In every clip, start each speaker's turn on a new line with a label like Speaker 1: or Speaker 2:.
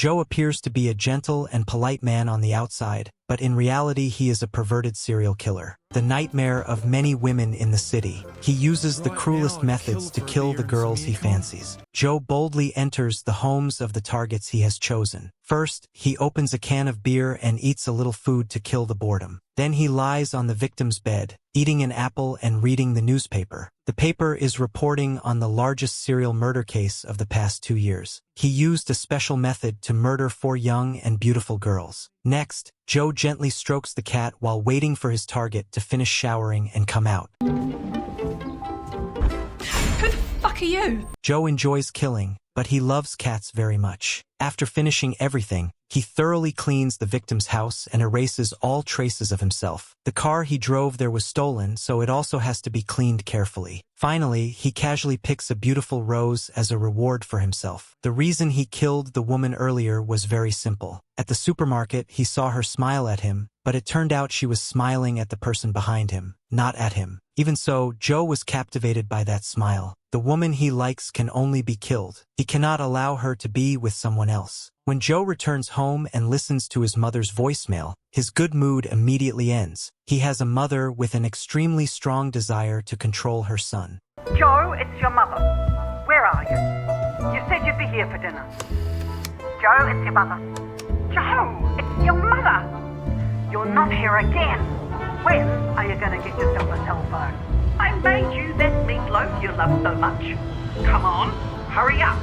Speaker 1: Joe appears to be a gentle and polite man on the outside, but in reality he is a perverted serial killer. The nightmare of many women in the city. He uses the cruelest methods to kill the girls he fancies. Joe boldly enters the homes of the targets he has chosen. First, he opens a can of beer and eats a little food to kill the boredom. Then he lies on the victim's bed, eating an apple and reading the newspaper. The paper is reporting on the largest serial murder case of the past 2 years. He used a special method to murder 4 young and beautiful girls. Next, Joe gently strokes the cat while waiting for his target to finish showering and come out.
Speaker 2: Who the fuck are you?
Speaker 1: Joe enjoys killing, but he loves cats very much. After finishing everything, he thoroughly cleans the victim's house and erases all traces of himself. The car he drove there was stolen, so it also has to be cleaned carefully. Finally, he casually picks a beautiful rose as a reward for himself. The reason he killed the woman earlier was very simple. At the supermarket, he saw her smile at him, but it turned out she was smiling at the person behind him, not at him. Even so, Joe was captivated by that smile. The woman he likes can only be killed. He cannot allow her to be with someone else. When Joe returns home and listens to his mother's voicemail, his good mood immediately ends. He has a mother with an extremely strong desire to control her son.
Speaker 3: Joe, it's your mother. Where are you? You said you'd be here for dinner. Joe, it's your mother. Joe, it's your mother. You're not here again. When are you going to get yourself a cell phone? I made you that meatloaf you love so much. Come on, hurry up.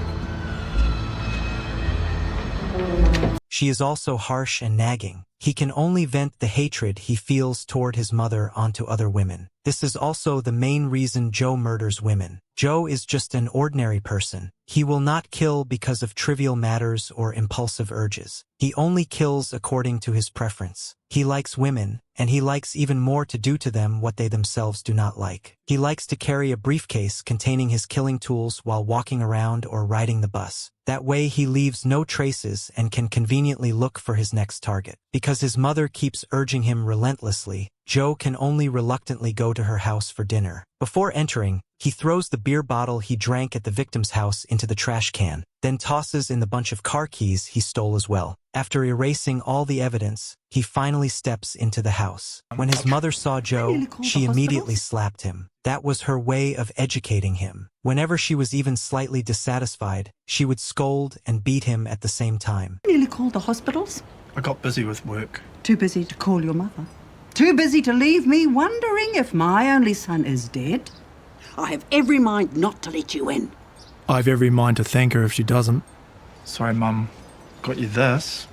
Speaker 1: She is also harsh and nagging. He can only vent the hatred he feels toward his mother onto other women. This is also the main reason Joe murders women. Joe is just an ordinary person. He will not kill because of trivial matters or impulsive urges. He only kills according to his preference. He likes women, and he likes even more to do to them what they themselves do not like. He likes to carry a briefcase containing his killing tools while walking around or riding the bus. That way he leaves no traces and can conveniently look for his next target. Because his mother keeps urging him relentlessly, Joe can only reluctantly go to her house for dinner. Before entering, he throws the beer bottle he drank at the victim's house into the trash can, then tosses in the bunch of car keys he stole as well. After erasing all the evidence, he finally steps into the house. When his mother saw Joe, she immediately slapped him. That was her way of educating him. Whenever she was even slightly dissatisfied, she would scold and beat him at the same time.
Speaker 4: Nearly called the hospitals.
Speaker 5: I got busy with work.
Speaker 4: Too busy to call your mother. Too busy to leave me wondering if my only son is dead. I have every mind not to let you in.
Speaker 5: I've every mind to thank her if she doesn't. Sorry, Mum. Got you this.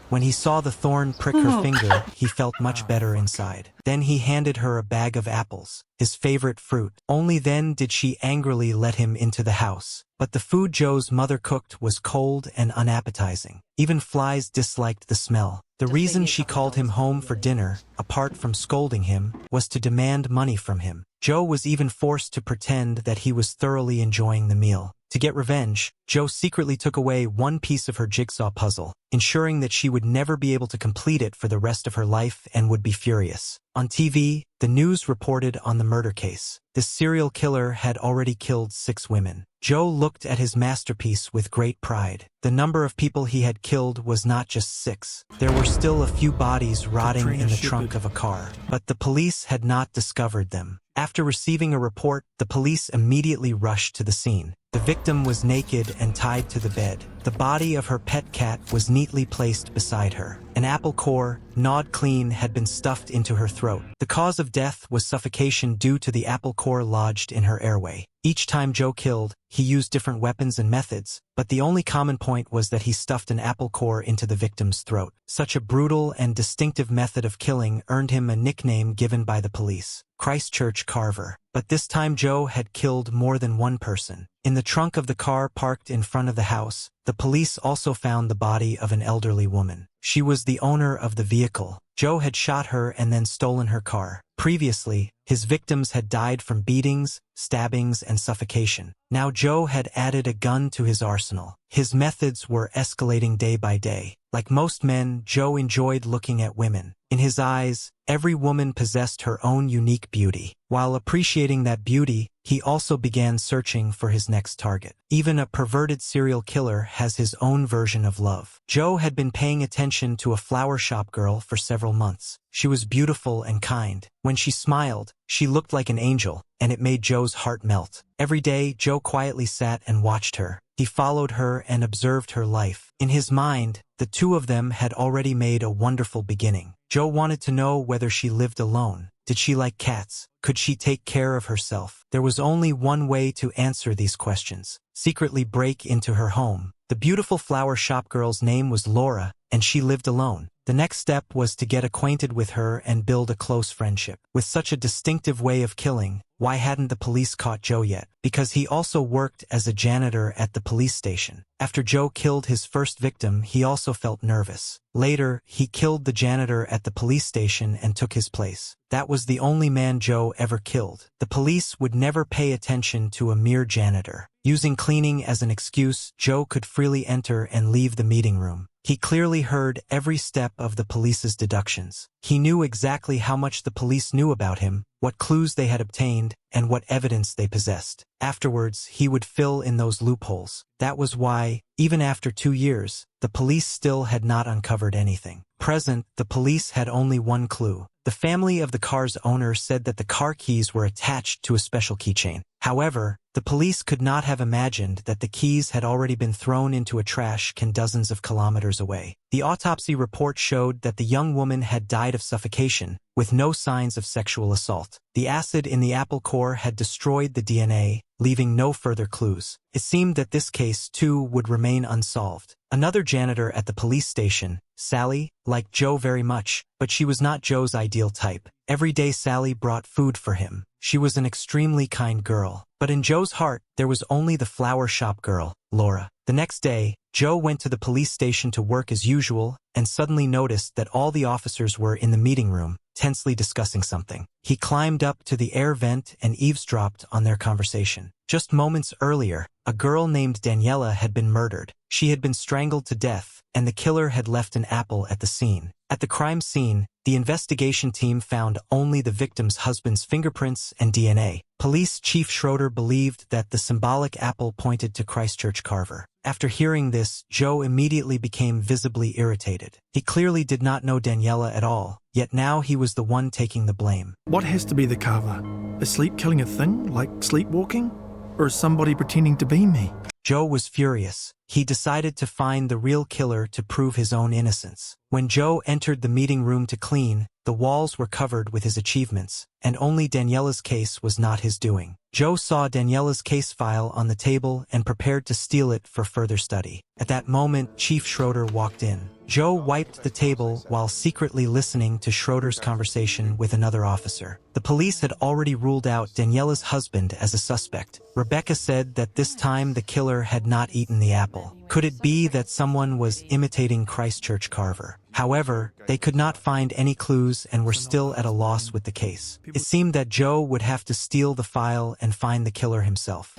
Speaker 1: When he saw the thorn prick her finger, he felt much better inside. Then he handed her a bag of apples, his favorite fruit. Only then did she angrily let him into the house. But the food Joe's mother cooked was cold and unappetizing. Even flies disliked the smell. The reason she called him home for dinner, apart from scolding him, was to demand money from him. Joe was even forced to pretend that he was thoroughly enjoying the meal. To get revenge, Joe secretly took away one piece of her jigsaw puzzle, ensuring that she would never be able to complete it for the rest of her life and would be furious. On TV, the news reported on the murder case. This serial killer had already killed 6 women. Joe looked at his masterpiece with great pride. The number of people he had killed was not just 6. There were still a few bodies rotting in the trunk of a car, but the police had not discovered them. After receiving a report, the police immediately rushed to the scene. The victim was naked and tied to the bed. The body of her pet cat was neatly placed beside her. An apple core, gnawed clean, had been stuffed into her throat. The cause of death was suffocation due to the apple core lodged in her airway. Each time Joe killed, he used different weapons and methods, but the only common point was that he stuffed an apple core into the victim's throat. Such a brutal and distinctive method of killing earned him a nickname given by the police, Christchurch Carver. But this time Joe had killed more than one person. In the trunk of the car parked in front of the house, the police also found the body of an elderly woman. She was the owner of the vehicle. Joe had shot her and then stolen her car. Previously, his victims had died from beatings, stabbings, and suffocation. Now Joe had added a gun to his arsenal. His methods were escalating day by day. Like most men, Joe enjoyed looking at women. In his eyes, every woman possessed her own unique beauty. While appreciating that beauty, he also began searching for his next target. Even a perverted serial killer has his own version of love. Joe had been paying attention to a flower shop girl for several months. She was beautiful and kind. When she smiled, she looked like an angel, and it made Joe's heart melt. Every day, Joe quietly sat and watched her. He followed her and observed her life. In his mind, the two of them had already made a wonderful beginning. Joe wanted to know whether she lived alone. Did she like cats? Could she take care of herself? There was only one way to answer these questions. Secretly break into her home. The beautiful flower shop girl's name was Laura, and she lived alone. The next step was to get acquainted with her and build a close friendship. With such a distinctive way of killing, why hadn't the police caught Joe yet? Because he also worked as a janitor at the police station. After Joe killed his first victim, he also felt nervous. Later, he killed the janitor at the police station and took his place. That was the only man Joe ever killed. The police would never pay attention to a mere janitor. Using cleaning as an excuse, Joe could freely enter and leave the meeting room. He clearly heard every step of the police's deductions. He knew exactly how much the police knew about him, what clues they had obtained, and what evidence they possessed. Afterwards, he would fill in those loopholes. That was why, even after 2 years, the police still had not uncovered anything. Present, the police had only one clue. The family of the car's owner said that the car keys were attached to a special keychain. However, the police could not have imagined that the keys had already been thrown into a trash can dozens of kilometers away. The autopsy report showed that the young woman had died of suffocation, with no signs of sexual assault. The acid in the apple core had destroyed the DNA, leaving no further clues. It seemed that this case, too, would remain unsolved. Another janitor at the police station, Sally, liked Joe very much, but she was not Joe's ideal type. Every day Sally brought food for him. She was an extremely kind girl. But in Joe's heart, there was only the flower shop girl, Laura. The next day, Joe went to the police station to work as usual and suddenly noticed that all the officers were in the meeting room, tensely discussing something. He climbed up to the air vent and eavesdropped on their conversation. Just moments earlier, a girl named Daniela had been murdered. She had been strangled to death, and the killer had left an apple at the scene. At the crime scene, the investigation team found only the victim's husband's fingerprints and DNA. Police Chief Schroder believed that the symbolic apple pointed to Christchurch Carver. After hearing this, Joe immediately became visibly irritated. He clearly did not know Daniela at all, yet now he was the one taking the blame.
Speaker 5: What has to be the Carver? Is sleep killing a thing, like sleepwalking? Or is somebody pretending to be me?
Speaker 1: Joe was furious. He decided to find the real killer to prove his own innocence. When Joe entered the meeting room to clean, the walls were covered with his achievements, and only Daniela's case was not his doing. Joe saw Daniela's case file on the table and prepared to steal it for further study. At that moment, Chief Schroder walked in. Joe wiped the table while secretly listening to Schroder's conversation with another officer. The police had already ruled out Daniela's husband as a suspect. Rebecca said that this time the killer had not eaten the apple. Could it be that someone was imitating Christchurch Carver? However, they could not find any clues and were still at a loss with the case. It seemed that Joe would have to steal the file and find the killer himself.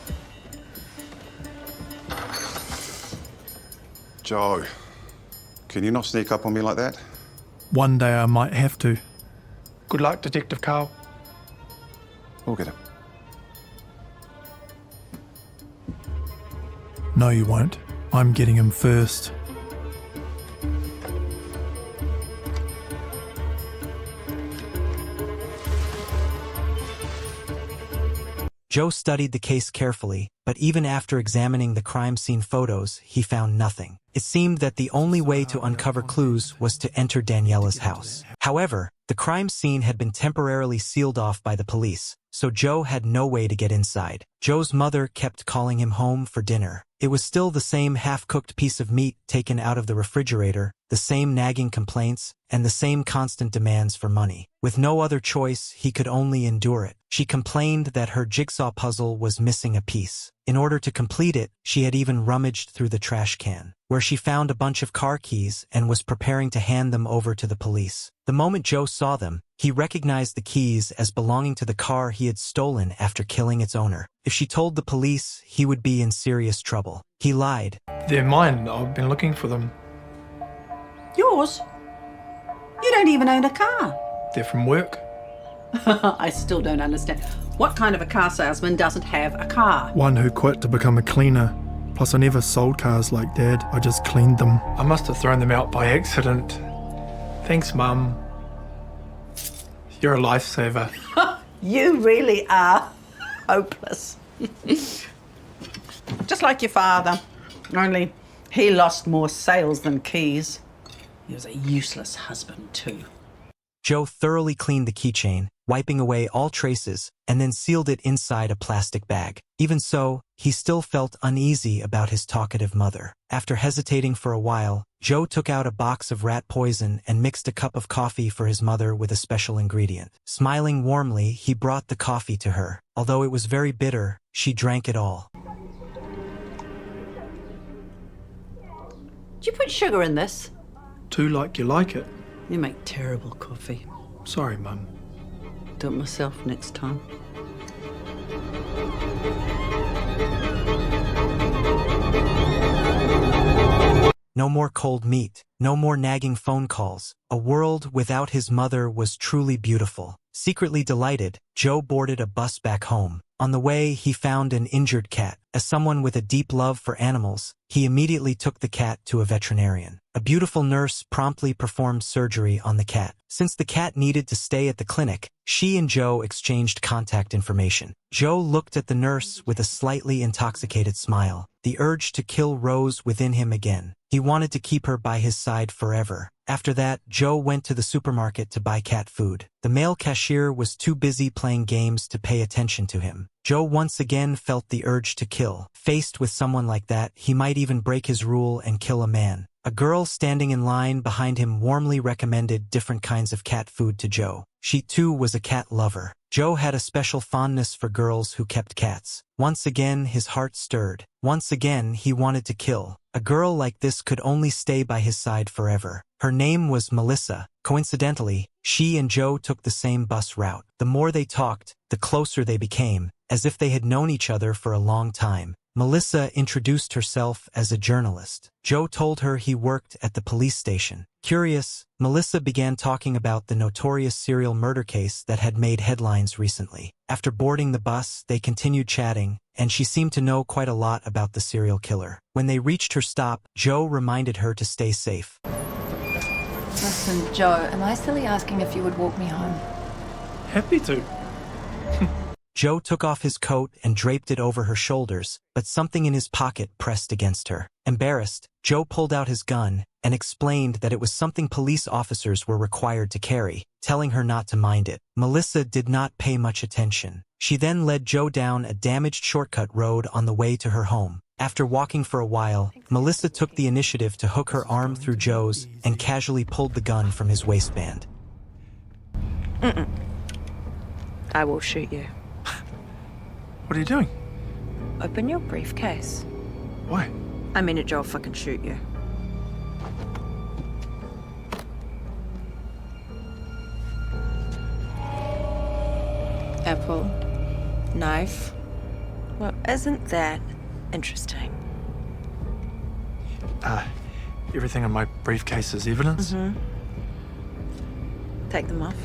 Speaker 6: Joe, can you not sneak up on me like that?
Speaker 5: One day I might have to. Good luck, Detective Carl.
Speaker 6: We'll get him.
Speaker 5: No, you won't. I'm getting him first.
Speaker 1: Joe studied the case carefully, but even after examining the crime scene photos, he found nothing. It seemed that the only way to uncover clues was to enter Daniela's house. However, the crime scene had been temporarily sealed off by the police, so Joe had no way to get inside. Joe's mother kept calling him home for dinner. It was still the same half-cooked piece of meat taken out of the refrigerator, the same nagging complaints, and the same constant demands for money. With no other choice, he could only endure it. She complained that her jigsaw puzzle was missing a piece. In order to complete it, she had even rummaged through the trash can, where she found a bunch of car keys and was preparing to hand them over to the police. The moment Joe saw them, he recognized the keys as belonging to the car he had stolen after killing its owner. If she told the police, he would be in serious trouble. He lied.
Speaker 5: They're mine. I've been looking for them.
Speaker 4: Yours? You don't even own a car.
Speaker 5: They're from work.
Speaker 4: I still don't understand. What kind of a car salesman doesn't have a car?
Speaker 5: One who quit to become a cleaner. Plus, I never sold cars like Dad. I just cleaned them. I must have thrown them out by accident. Thanks, Mum. You're a lifesaver.
Speaker 4: You really are hopeless. Just like your father. Only he lost more sales than keys. He was a useless husband, too.
Speaker 1: Joe thoroughly cleaned the keychain, wiping away all traces, and then sealed it inside a plastic bag. Even so, he still felt uneasy about his talkative mother. After hesitating for a while, Joe took out a box of rat poison and mixed a cup of coffee for his mother with a special ingredient. Smiling warmly, he brought the coffee to her. Although it was very bitter, she drank it all.
Speaker 4: Did you put sugar in this?
Speaker 5: Too like you like it.
Speaker 4: You make terrible coffee.
Speaker 5: Sorry, Mum.
Speaker 4: Do it myself next time.
Speaker 1: No more cold meat, no more nagging phone calls. A world without his mother was truly beautiful. Secretly delighted, Joe boarded a bus back home. On the way, he found an injured cat. As someone with a deep love for animals, he immediately took the cat to a veterinarian. A beautiful nurse promptly performed surgery on the cat. Since the cat needed to stay at the clinic, she and Joe exchanged contact information. Joe looked at the nurse with a slightly intoxicated smile. The urge to kill rose within him again. He wanted to keep her by his side forever. After that, Joe went to the supermarket to buy cat food. The male cashier was too busy playing games to pay attention to him. Joe once again felt the urge to kill. Faced with someone like that, he might even break his rule and kill a man. A girl standing in line behind him warmly recommended different kinds of cat food to Joe. She too was a cat lover. Joe had a special fondness for girls who kept cats. Once again, his heart stirred. Once again, he wanted to kill. A girl like this could only stay by his side forever. Her name was Melissa. Coincidentally, she and Joe took the same bus route. The more they talked, the closer they became, as if they had known each other for a long time. Melissa introduced herself as a journalist. Joe told her he worked at the police station. Curious, Melissa began talking about the notorious serial murder case that had made headlines recently. After boarding the bus, they continued chatting, and she seemed to know quite a lot about the serial killer. When they reached her stop, Joe reminded her to stay safe.
Speaker 2: Listen, Joe, am I silly asking if you would walk me home?
Speaker 5: Happy to.
Speaker 1: Joe took off his coat and draped it over her shoulders, but something in his pocket pressed against her. Embarrassed, Joe pulled out his gun and explained that it was something police officers were required to carry, telling her not to mind it. Melissa did not pay much attention. She then led Joe down a damaged shortcut road on the way to her home. After walking for a while, Melissa took the initiative to hook her arm through Joe's and casually pulled the gun from his waistband.
Speaker 7: I will shoot you.
Speaker 5: What are you doing?
Speaker 7: Open your briefcase.
Speaker 5: Why?
Speaker 7: I mean, Joe will fucking shoot you. Apple. Knife. Well, isn't that interesting?
Speaker 5: Everything in my briefcase is evidence?
Speaker 7: Take them off.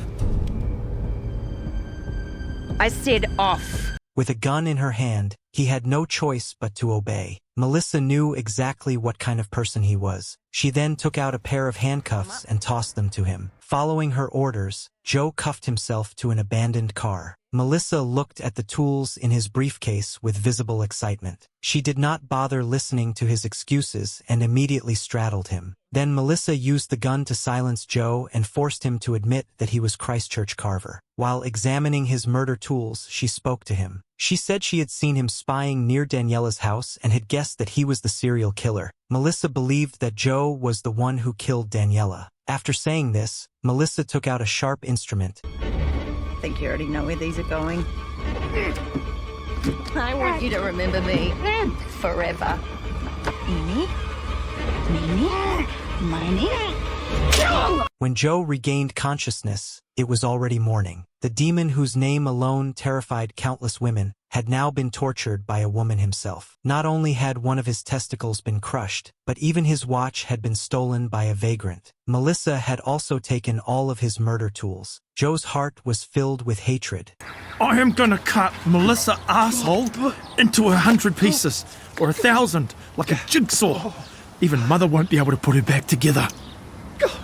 Speaker 7: I said off.
Speaker 1: With a gun in her hand, he had no choice but to obey. Melissa knew exactly what kind of person he was. She then took out a pair of handcuffs and tossed them to him. Following her orders, Joe cuffed himself to an abandoned car. Melissa looked at the tools in his briefcase with visible excitement. She did not bother listening to his excuses and immediately straddled him. Then Melissa used the gun to silence Joe and forced him to admit that he was Christchurch Carver. While examining his murder tools, she spoke to him. She said she had seen him spying near Daniela's house and had guessed that he was the serial killer. Melissa believed that Joe was the one who killed Daniela. After saying this, Melissa took out a sharp instrument.
Speaker 7: I think you already know where these are going. I want you to remember me forever. Minnie? Minnie? Minnie?
Speaker 1: When Joe regained consciousness, it was already morning. The demon whose name alone terrified countless women had now been tortured by a woman himself. Not only had one of his testicles been crushed, but even his watch had been stolen by a vagrant. Melissa had also taken all of his murder tools. Joe's heart was filled with hatred.
Speaker 5: I am gonna cut Melissa asshole into 100 pieces, or 1,000, like a jigsaw. Even Mother won't be able to put her back together.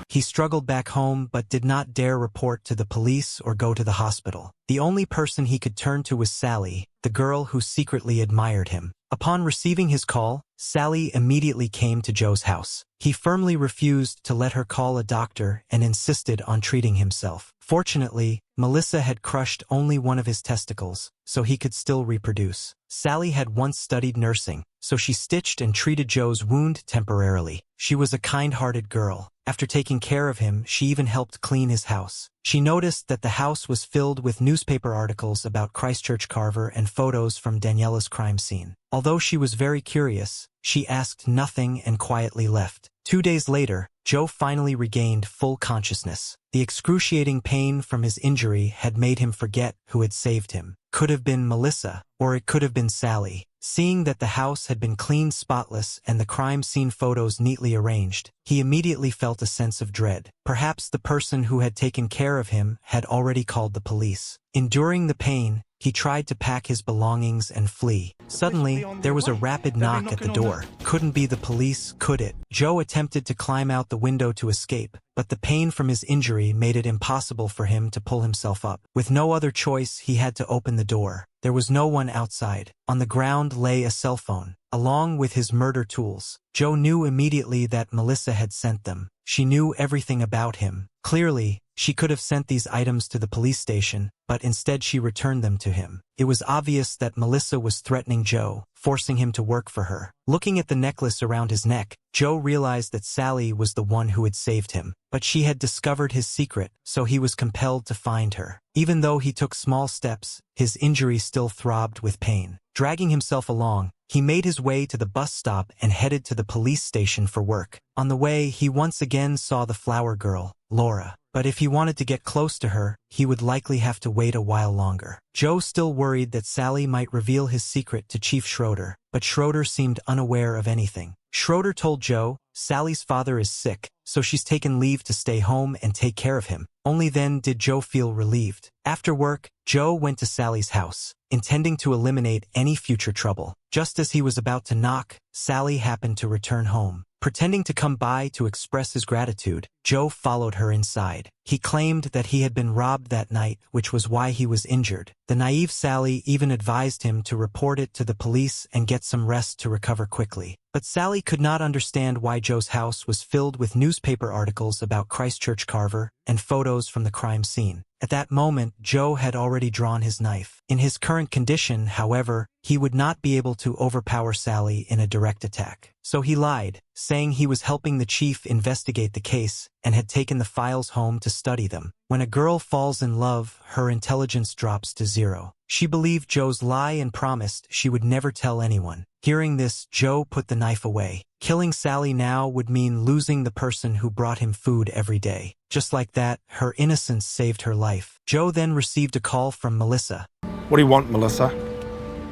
Speaker 1: He struggled back home but did not dare report to the police or go to the hospital. The only person he could turn to was Sally, the girl who secretly admired him. Upon receiving his call, Sally immediately came to Joe's house. He firmly refused to let her call a doctor and insisted on treating himself. Fortunately, Melissa had crushed only one of his testicles, so he could still reproduce. Sally had once studied nursing, so she stitched and treated Joe's wound temporarily. She was a kind-hearted girl. After taking care of him, she even helped clean his house. She noticed that the house was filled with newspaper articles about Christchurch Carver and photos from Daniela's crime scene. Although she was very curious, she asked nothing and quietly left. 2 days later, Joe finally regained full consciousness. The excruciating pain from his injury had made him forget who had saved him. Could have been Melissa, or it could have been Sally. Seeing that the house had been cleaned spotless and the crime scene photos neatly arranged, he immediately felt a sense of dread. Perhaps the person who had taken care of him had already called the police. Enduring the pain, he tried to pack his belongings and flee. Suddenly, there was a rapid knock at the door. Couldn't be the police, could it? Joe attempted to climb out the window to escape, but the pain from his injury made it impossible for him to pull himself up. With no other choice, he had to open the door. There was no one outside. On the ground lay a cell phone, along with his murder tools. Joe knew immediately that Melissa had sent them. She knew everything about him. Clearly, she could have sent these items to the police station, but instead she returned them to him. It was obvious that Melissa was threatening Joe, forcing him to work for her. Looking at the necklace around his neck, Joe realized that Sally was the one who had saved him. But she had discovered his secret, so he was compelled to find her. Even though he took small steps, his injury still throbbed with pain. Dragging himself along, he made his way to the bus stop and headed to the police station for work. On the way, he once again saw the flower girl, Laura. But if he wanted to get close to her, he would likely have to wait a while longer. Joe still worried that Sally might reveal his secret to Chief Schroder, but Schroder seemed unaware of anything. Schroder told Joe, Sally's father is sick, so she's taken leave to stay home and take care of him. Only then did Joe feel relieved. After work, Joe went to Sally's house, intending to eliminate any future trouble. Just as he was about to knock, Sally happened to return home. Pretending to come by to express his gratitude, Joe followed her inside. He claimed that he had been robbed that night, which was why he was injured. The naive Sally even advised him to report it to the police and get some rest to recover quickly. But Sally could not understand why Joe's house was filled with newspaper articles about Christchurch Carver and photos from the crime scene. At that moment, Joe had already drawn his knife. In his current condition, however, he would not be able to overpower Sally in a direct attack. So he lied, saying he was helping the chief investigate the case and had taken the files home to study them. When a girl falls in love, her intelligence drops to 0. She believed Joe's lie and promised she would never tell anyone. Hearing this, Joe put the knife away. Killing Sally now would mean losing the person who brought him food every day. Just like that, her innocence saved her life. Joe then received a call from Melissa.
Speaker 5: What do you want, Melissa?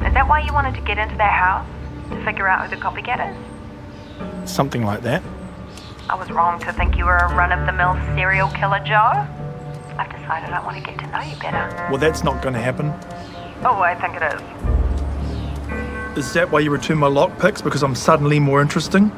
Speaker 3: Is that why you wanted to get into their house? To figure out who the copycat is?
Speaker 5: Something like that.
Speaker 3: I was wrong to think you were a run-of-the-mill serial killer, Joe. I've decided I want to get to know you better.
Speaker 5: Well, that's not going to happen.
Speaker 3: Oh, I think it is.
Speaker 5: Is that why you return my lockpicks? Because I'm suddenly more interesting?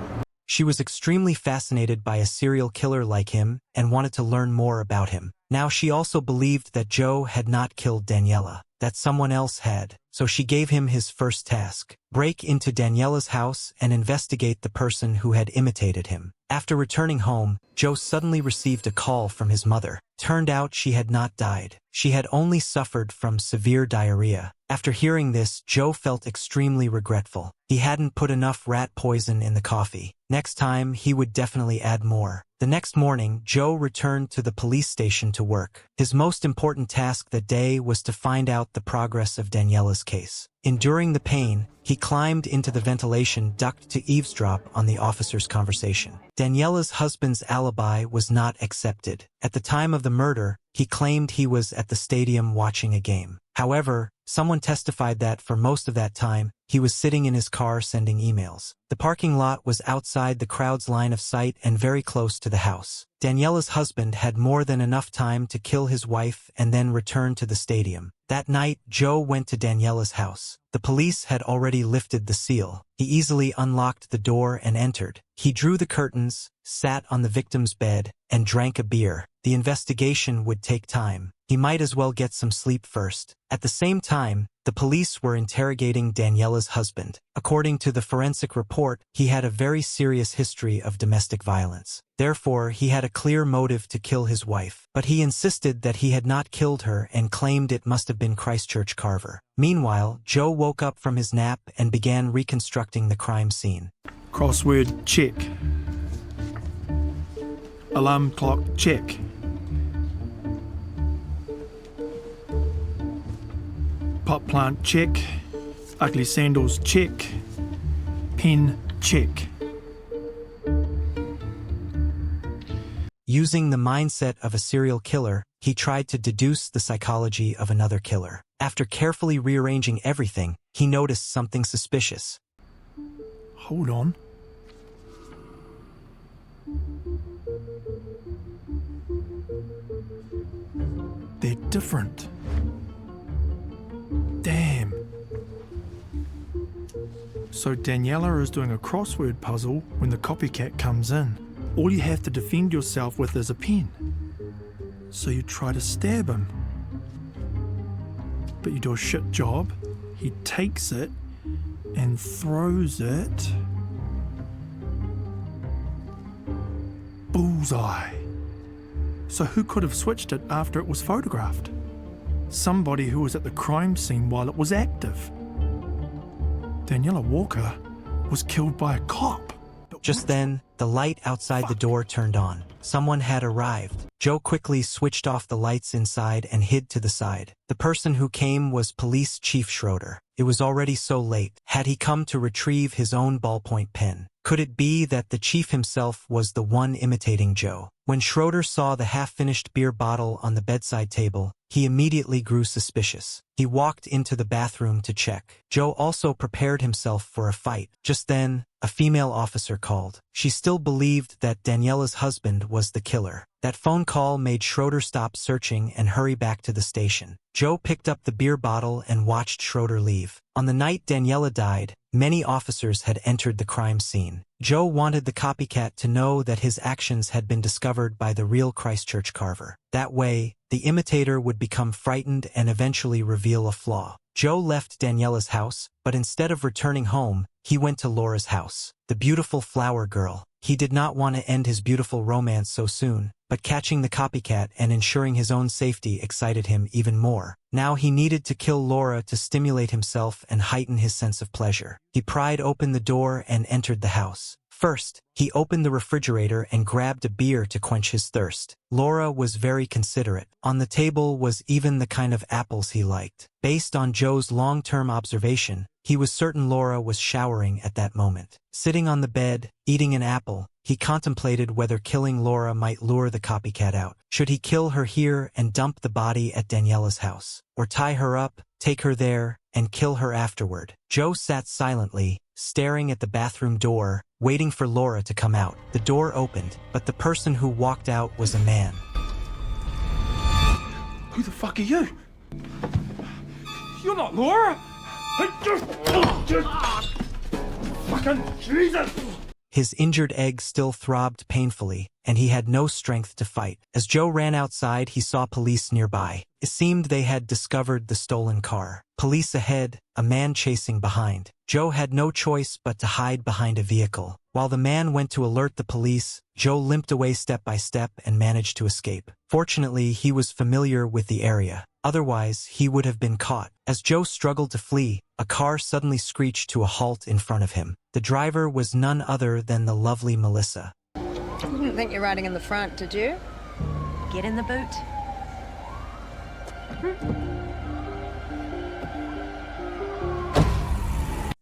Speaker 1: She was extremely fascinated by a serial killer like him and wanted to learn more about him. Now she also believed that Joe had not killed Daniela, that someone else had, so she gave him his first task: break into Daniela's house and investigate the person who had imitated him. After returning home, Joe suddenly received a call from his mother. Turned out she had not died. She had only suffered from severe diarrhea. After hearing this, Joe felt extremely regretful. He hadn't put enough rat poison in the coffee. Next time, he would definitely add more. The next morning, Joe returned to the police station to work. His most important task that day was to find out the progress of Daniela's case. Enduring the pain, he climbed into the ventilation duct to eavesdrop on the officer's conversation. Daniela's husband's alibi was not accepted. At the time of the murder, he claimed he was at the stadium watching a game. However, someone testified that for most of that time, he was sitting in his car sending emails. The parking lot was outside the crowd's line of sight and very close to the house. Daniela's husband had more than enough time to kill his wife and then return to the stadium. That night, Joe went to Daniela's house. The police had already lifted the seal. He easily unlocked the door and entered. He drew the curtains, sat on the victim's bed, and drank a beer. The investigation would take time. He might as well get some sleep first. At the same time, the police were interrogating Daniela's husband. According to the forensic report, he had a very serious history of domestic violence. Therefore, he had a clear motive to kill his wife. But he insisted that he had not killed her and claimed it must have been Christchurch Carver. Meanwhile, Joe woke up from his nap and began reconstructing the crime scene.
Speaker 5: Crossword check. Alarm clock check. Pot plant check. Ugly sandals check. Pen check.
Speaker 1: Using the mindset of a serial killer, he tried to deduce the psychology of another killer. After carefully rearranging everything, he noticed something suspicious.
Speaker 5: Hold on. They're different. Damn. So Daniela is doing a crossword puzzle when the copycat comes in. All you have to defend yourself with is a pen. So you try to stab him. But you do a shit job. He takes it and throws it. Bullseye. So who could have switched it after it was photographed? Somebody who was at the crime scene while it was active. Daniela Walker was killed by a cop.
Speaker 1: Just then, the light outside the door turned on. Someone had arrived. Joe quickly switched off the lights inside and hid to the side. The person who came was Police Chief Schroder. It was already so late. Had he come to retrieve his own ballpoint pen? Could it be that the chief himself was the one imitating Joe? When Schroder saw the half-finished beer bottle on the bedside table, he immediately grew suspicious. He walked into the bathroom to check. Joe also prepared himself for a fight. Just then, a female officer called. She still believed that Daniela's husband was the killer. That phone call made Schroder stop searching and hurry back to the station. Joe picked up the beer bottle and watched Schroder leave. On the night Daniela died, many officers had entered the crime scene. Joe wanted the copycat to know that his actions had been discovered by the real Christchurch Carver. That way, the imitator would become frightened and eventually reveal a flaw. Joe left Daniela's house, but instead of returning home, he went to Laura's house, the beautiful flower girl. He did not want to end his beautiful romance so soon, but catching the copycat and ensuring his own safety excited him even more. Now he needed to kill Laura to stimulate himself and heighten his sense of pleasure. He pried open the door and entered the house. First, he opened the refrigerator and grabbed a beer to quench his thirst. Laura was very considerate. On the table was even the kind of apples he liked. Based on Joe's long-term observation, he was certain Laura was showering at that moment. Sitting on the bed, eating an apple, he contemplated whether killing Laura might lure the copycat out. Should he kill her here and dump the body at Daniela's house? Or tie her up, take her there, and kill her afterward? Joe sat silently, staring at the bathroom door, waiting for Laura to come out. The door opened, but the person who walked out was a man.
Speaker 5: Who the fuck are you? You're not Laura! Fucking Jesus!
Speaker 1: His injured egg still throbbed painfully, and he had no strength to fight. As Joe ran outside, he saw police nearby. It seemed they had discovered the stolen car. Police ahead, a man chasing behind. Joe had no choice but to hide behind a vehicle. While the man went to alert the police, Joe limped away step by step and managed to escape. Fortunately, he was familiar with the area. Otherwise, he would have been caught. As Joe struggled to flee, a car suddenly screeched to a halt in front of him. The driver was none other than the lovely Melissa.
Speaker 7: Didn't think you're riding in the front, did you? Get in the boot.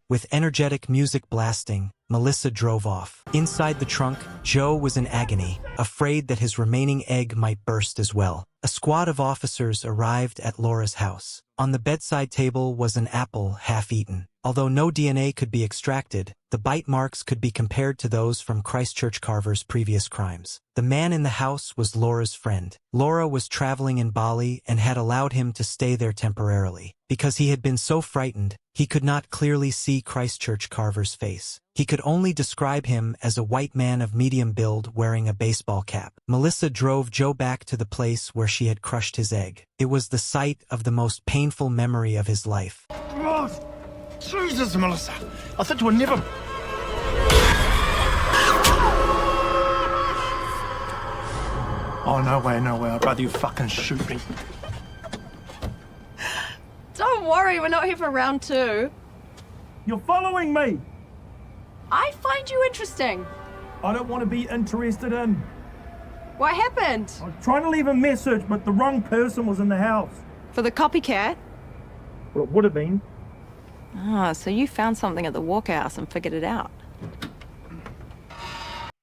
Speaker 1: With energetic music blasting, Melissa drove off. Inside the trunk, Joe was in agony, afraid that his remaining egg might burst as well. A squad of officers arrived at Laura's house. On the bedside table was an apple half-eaten. Although no DNA could be extracted, the bite marks could be compared to those from Christchurch Carver's previous crimes. The man in the house was Laura's friend. Laura was traveling in Bali and had allowed him to stay there temporarily. Because he had been so frightened, he could not clearly see Christchurch Carver's face. He could only describe him as a white man of medium build wearing a baseball cap. Melissa drove Joe back to the place where she had crushed his egg. It was the site of the most painful memory of his life.
Speaker 5: Oh, Jesus, Melissa. I thought you would never... Oh, no way, no way. I'd rather you fucking shoot me.
Speaker 7: Don't worry, we're not here for round 2.
Speaker 8: You're following me.
Speaker 7: I find you interesting.
Speaker 8: I don't want to be interested in.
Speaker 7: What happened?
Speaker 8: I was trying to leave a message, but the wrong person was in the house.
Speaker 7: For the copycat?
Speaker 8: Well, it would have been.
Speaker 7: Ah, so you found something at the walkhouse and figured it out.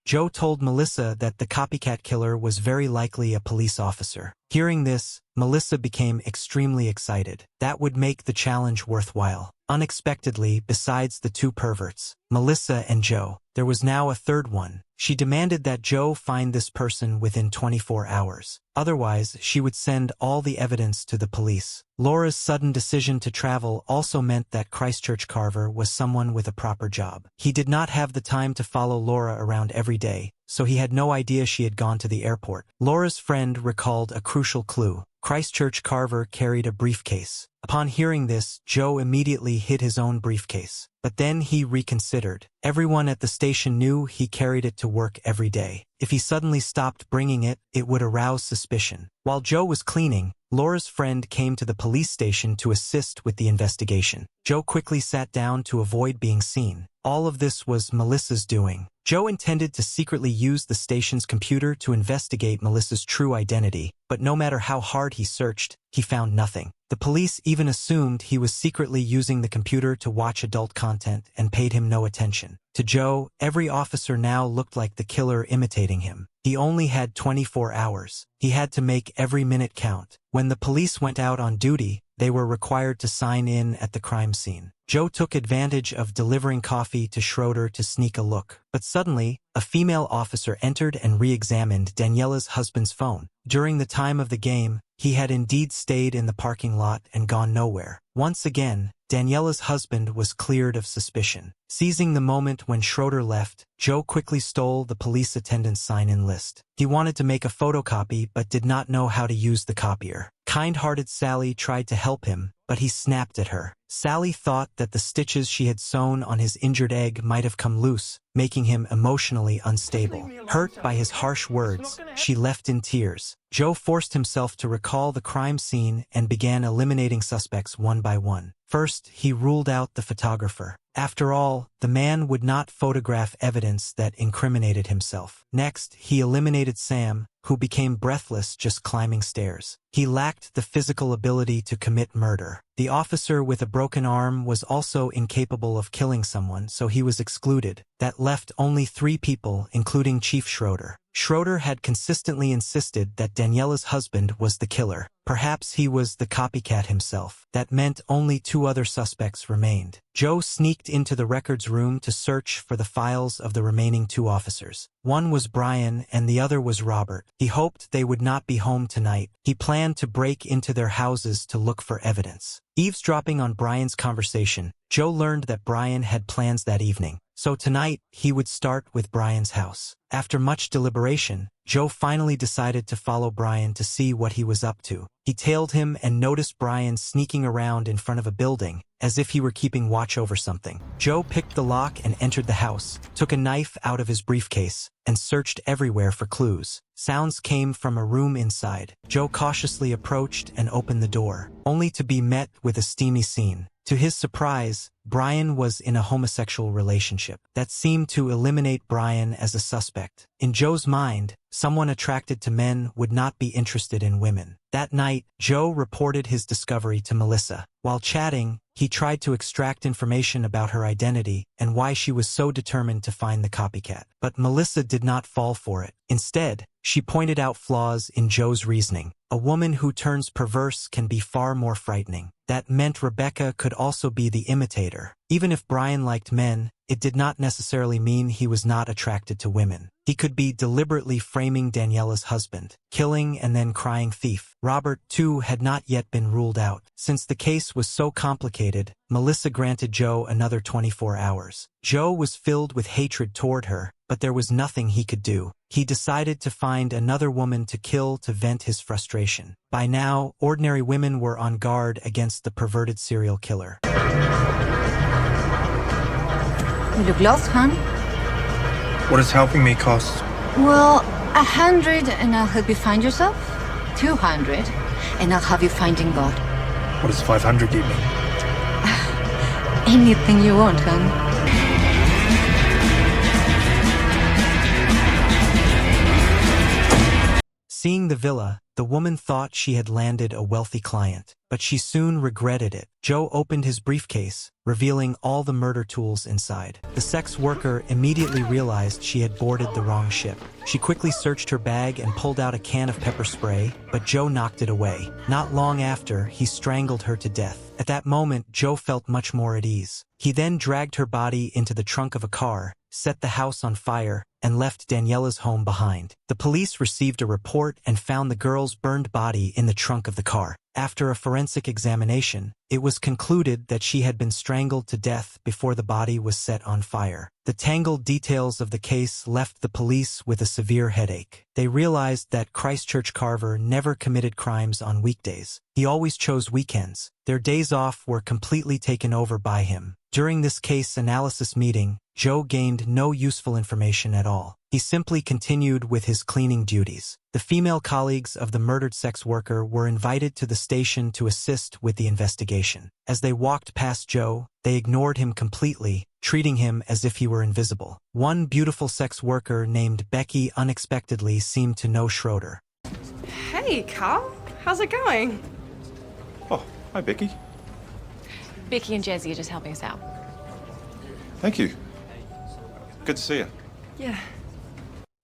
Speaker 1: Joe told Melissa that the copycat killer was very likely a police officer. Hearing this, Melissa became extremely excited. That would make the challenge worthwhile. Unexpectedly, besides the two perverts, Melissa and Joe, there was now a third one. She demanded that Joe find this person within 24 hours. Otherwise, she would send all the evidence to the police. Laura's sudden decision to travel also meant that Christchurch Carver was someone with a proper job. He did not have the time to follow Laura around every day, so he had no idea she had gone to the airport. Laura's friend recalled a crucial clue. Christchurch Carver carried a briefcase. Upon hearing this, Joe immediately hid his own briefcase. But then he reconsidered. Everyone at the station knew he carried it to work every day. If he suddenly stopped bringing it, it would arouse suspicion. While Joe was cleaning, Laura's friend came to the police station to assist with the investigation. Joe quickly sat down to avoid being seen. All of this was Melissa's doing. Joe intended to secretly use the station's computer to investigate Melissa's true identity, but no matter how hard he searched, he found nothing. The police even assumed he was secretly using the computer to watch adult content and paid him no attention. To Joe, every officer now looked like the killer imitating him. He only had 24 hours. He had to make every minute count. When the police went out on duty, they were required to sign in at the crime scene. Joe took advantage of delivering coffee to Schroder to sneak a look. But suddenly, a female officer entered and re-examined Daniela's husband's phone. During the time of the game, he had indeed stayed in the parking lot and gone nowhere. Once again, Daniela's husband was cleared of suspicion. Seizing the moment when Schroder left, Joe quickly stole the police attendance sign-in list. He wanted to make a photocopy but did not know how to use the copier. Kind-hearted Sally tried to help him, but he snapped at her. Sally thought that the stitches she had sewn on his injured egg might have come loose, making him emotionally unstable. Hurt by his harsh words, she left in tears. Joe forced himself to recall the crime scene and began eliminating suspects one by one. First, he ruled out the photographer. After all, the man would not photograph evidence that incriminated himself. Next, he eliminated Sam, who became breathless just climbing stairs. He lacked the physical ability to commit murder. The officer with a broken arm was also incapable of killing someone, so he was excluded. That left only 3 people, including Chief Schroder. Schroder had consistently insisted that Daniela's husband was the killer. Perhaps he was the copycat himself. That meant only 2 other suspects remained. Joe sneaked into the records room to search for the files of the remaining 2 officers. One was Brian and the other was Robert. He hoped they would not be home tonight. He planned to break into their houses to look for evidence. Eavesdropping on Brian's conversation, Joe learned that Brian had plans that evening. So tonight, he would start with Brian's house. After much deliberation, Joe finally decided to follow Brian to see what he was up to. He tailed him and noticed Brian sneaking around in front of a building, as if he were keeping watch over something. Joe picked the lock and entered the house, took a knife out of his briefcase, and searched everywhere for clues. Sounds came from a room inside. Joe cautiously approached and opened the door, only to be met with a steamy scene. To his surprise, Brian was in a homosexual relationship. That seemed to eliminate Brian as a suspect. In Joe's mind, someone attracted to men would not be interested in women. That night, Joe reported his discovery to Melissa. While chatting, he tried to extract information about her identity and why she was so determined to find the copycat. But Melissa did not fall for it. Instead, she pointed out flaws in Joe's reasoning. A woman who turns perverse can be far more frightening. That meant Rebecca could also be the imitator. Even if Brian liked men, it did not necessarily mean he was not attracted to women. He could be deliberately framing Daniela's husband, killing and then crying thief. Robert, too, had not yet been ruled out. Since the case was so complicated, Melissa granted Joe another 24 hours. Joe was filled with hatred toward her, but there was nothing he could do. He decided to find another woman to kill to vent his frustration. By now, ordinary women were on guard against the perverted serial killer.
Speaker 2: You look lost, hon.
Speaker 5: What does helping me cost?
Speaker 2: Well, 100 and I'll help you find yourself. 200 and I'll have you finding God.
Speaker 5: What does 500 get me?
Speaker 2: Anything you want, hon.
Speaker 1: Seeing the villa, the woman thought she had landed a wealthy client, but she soon regretted it. Joe opened his briefcase, revealing all the murder tools inside. The sex worker immediately realized she had boarded the wrong ship. She quickly searched her bag and pulled out a can of pepper spray, but Joe knocked it away. Not long after, he strangled her to death. At that moment, Joe felt much more at ease. He then dragged her body into the trunk of a car, set the house on fire, and left Daniela's home behind. The police received a report and found the girl's burned body in the trunk of the car. After a forensic examination, it was concluded that she had been strangled to death before the body was set on fire. The tangled details of the case left the police with a severe headache. They realized that Christchurch Carver never committed crimes on weekdays. He always chose weekends. Their days off were completely taken over by him. During this case analysis meeting, Joe gained no useful information at all. He simply continued with his cleaning duties. The female colleagues of the murdered sex worker were invited to the station to assist with the investigation. As they walked past Joe, they ignored him completely, treating him as if he were invisible. One beautiful sex worker named Becky unexpectedly seemed to know Schroder.
Speaker 9: Hey, Carl. How's it going?
Speaker 6: Oh, hi, Becky.
Speaker 7: Becky and Jazzy are just helping us out.
Speaker 6: Thank you. Good to see you.
Speaker 9: Yeah.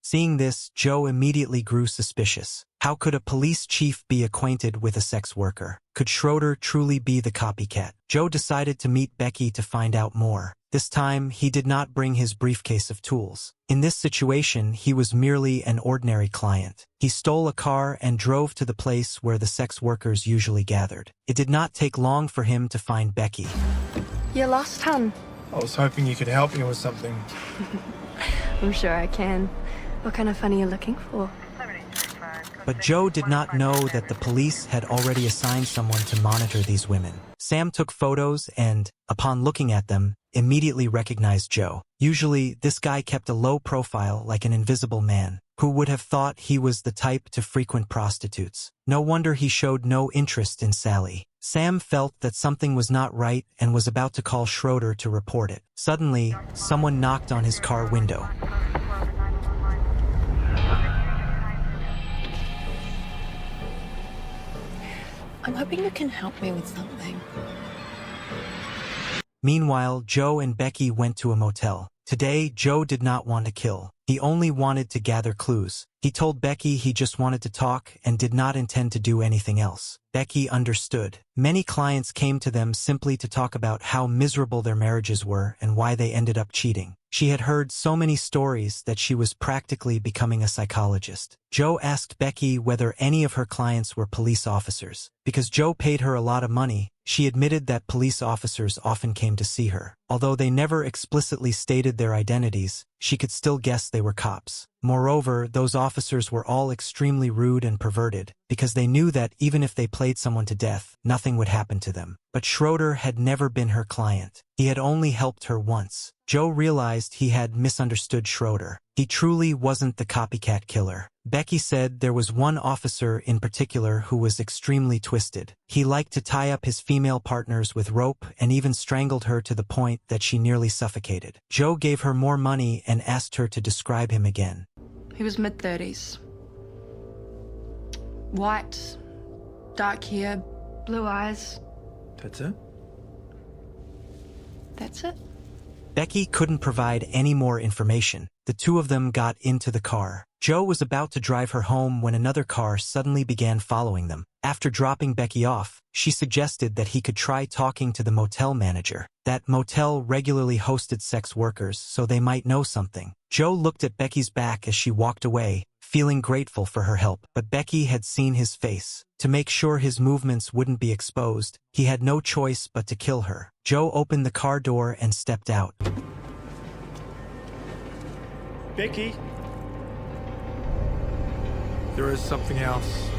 Speaker 1: Seeing this, Joe immediately grew suspicious. How could a police chief be acquainted with a sex worker? Could Schroder truly be the copycat? Joe decided to meet Becky to find out more. This time, he did not bring his briefcase of tools. In this situation, he was merely an ordinary client. He stole a car and drove to the place where the sex workers usually gathered. It did not take long for him to find Becky.
Speaker 9: You're lost, hun.
Speaker 5: I was hoping you could help me with something.
Speaker 9: I'm sure I can. What kind of fun are you looking for?
Speaker 1: But Joe did not know that the police had already assigned someone to monitor these women. Sam took photos and, upon looking at them, immediately recognized Joe. Usually, this guy kept a low profile like an invisible man. Who would have thought he was the type to frequent prostitutes? No wonder he showed no interest in Sally. Sam felt that something was not right and was about to call Schroder to report it. Suddenly, someone knocked on his car window.
Speaker 7: I'm hoping you can help me with something.
Speaker 1: Meanwhile, Joe and Becky went to a motel. Today, Joe did not want to kill. He only wanted to gather clues. He told Becky he just wanted to talk and did not intend to do anything else. Becky understood. Many clients came to them simply to talk about how miserable their marriages were and why they ended up cheating. She had heard so many stories that she was practically becoming a psychologist. Joe asked Becky whether any of her clients were police officers. Because Joe paid her a lot of money, she admitted that police officers often came to see her. Although they never explicitly stated their identities, she could still guess they were cops. Moreover, those officers were all extremely rude and perverted, because they knew that even if they played someone to death, nothing would happen to them. But Schroder had never been her client. He had only helped her once. Joe realized he had misunderstood Schroder. He truly wasn't the copycat killer. Becky said there was one officer in particular who was extremely twisted. He liked to tie up his female partners with rope and even strangled her to the point that she nearly suffocated. Joe gave her more money and asked her to describe him again.
Speaker 9: He was mid-30s. White, dark hair, blue eyes.
Speaker 5: That's it?
Speaker 9: That's it.
Speaker 1: Becky couldn't provide any more information. The two of them got into the car. Joe was about to drive her home when another car suddenly began following them. After dropping Becky off, she suggested that he could try talking to the motel manager. That motel regularly hosted sex workers, so they might know something. Joe looked at Becky's back as she walked away, feeling grateful for her help. But Becky had seen his face. To make sure his movements wouldn't be exposed, he had no choice but to kill her. Joe opened the car door and stepped out.
Speaker 8: Becky?
Speaker 5: There is something else.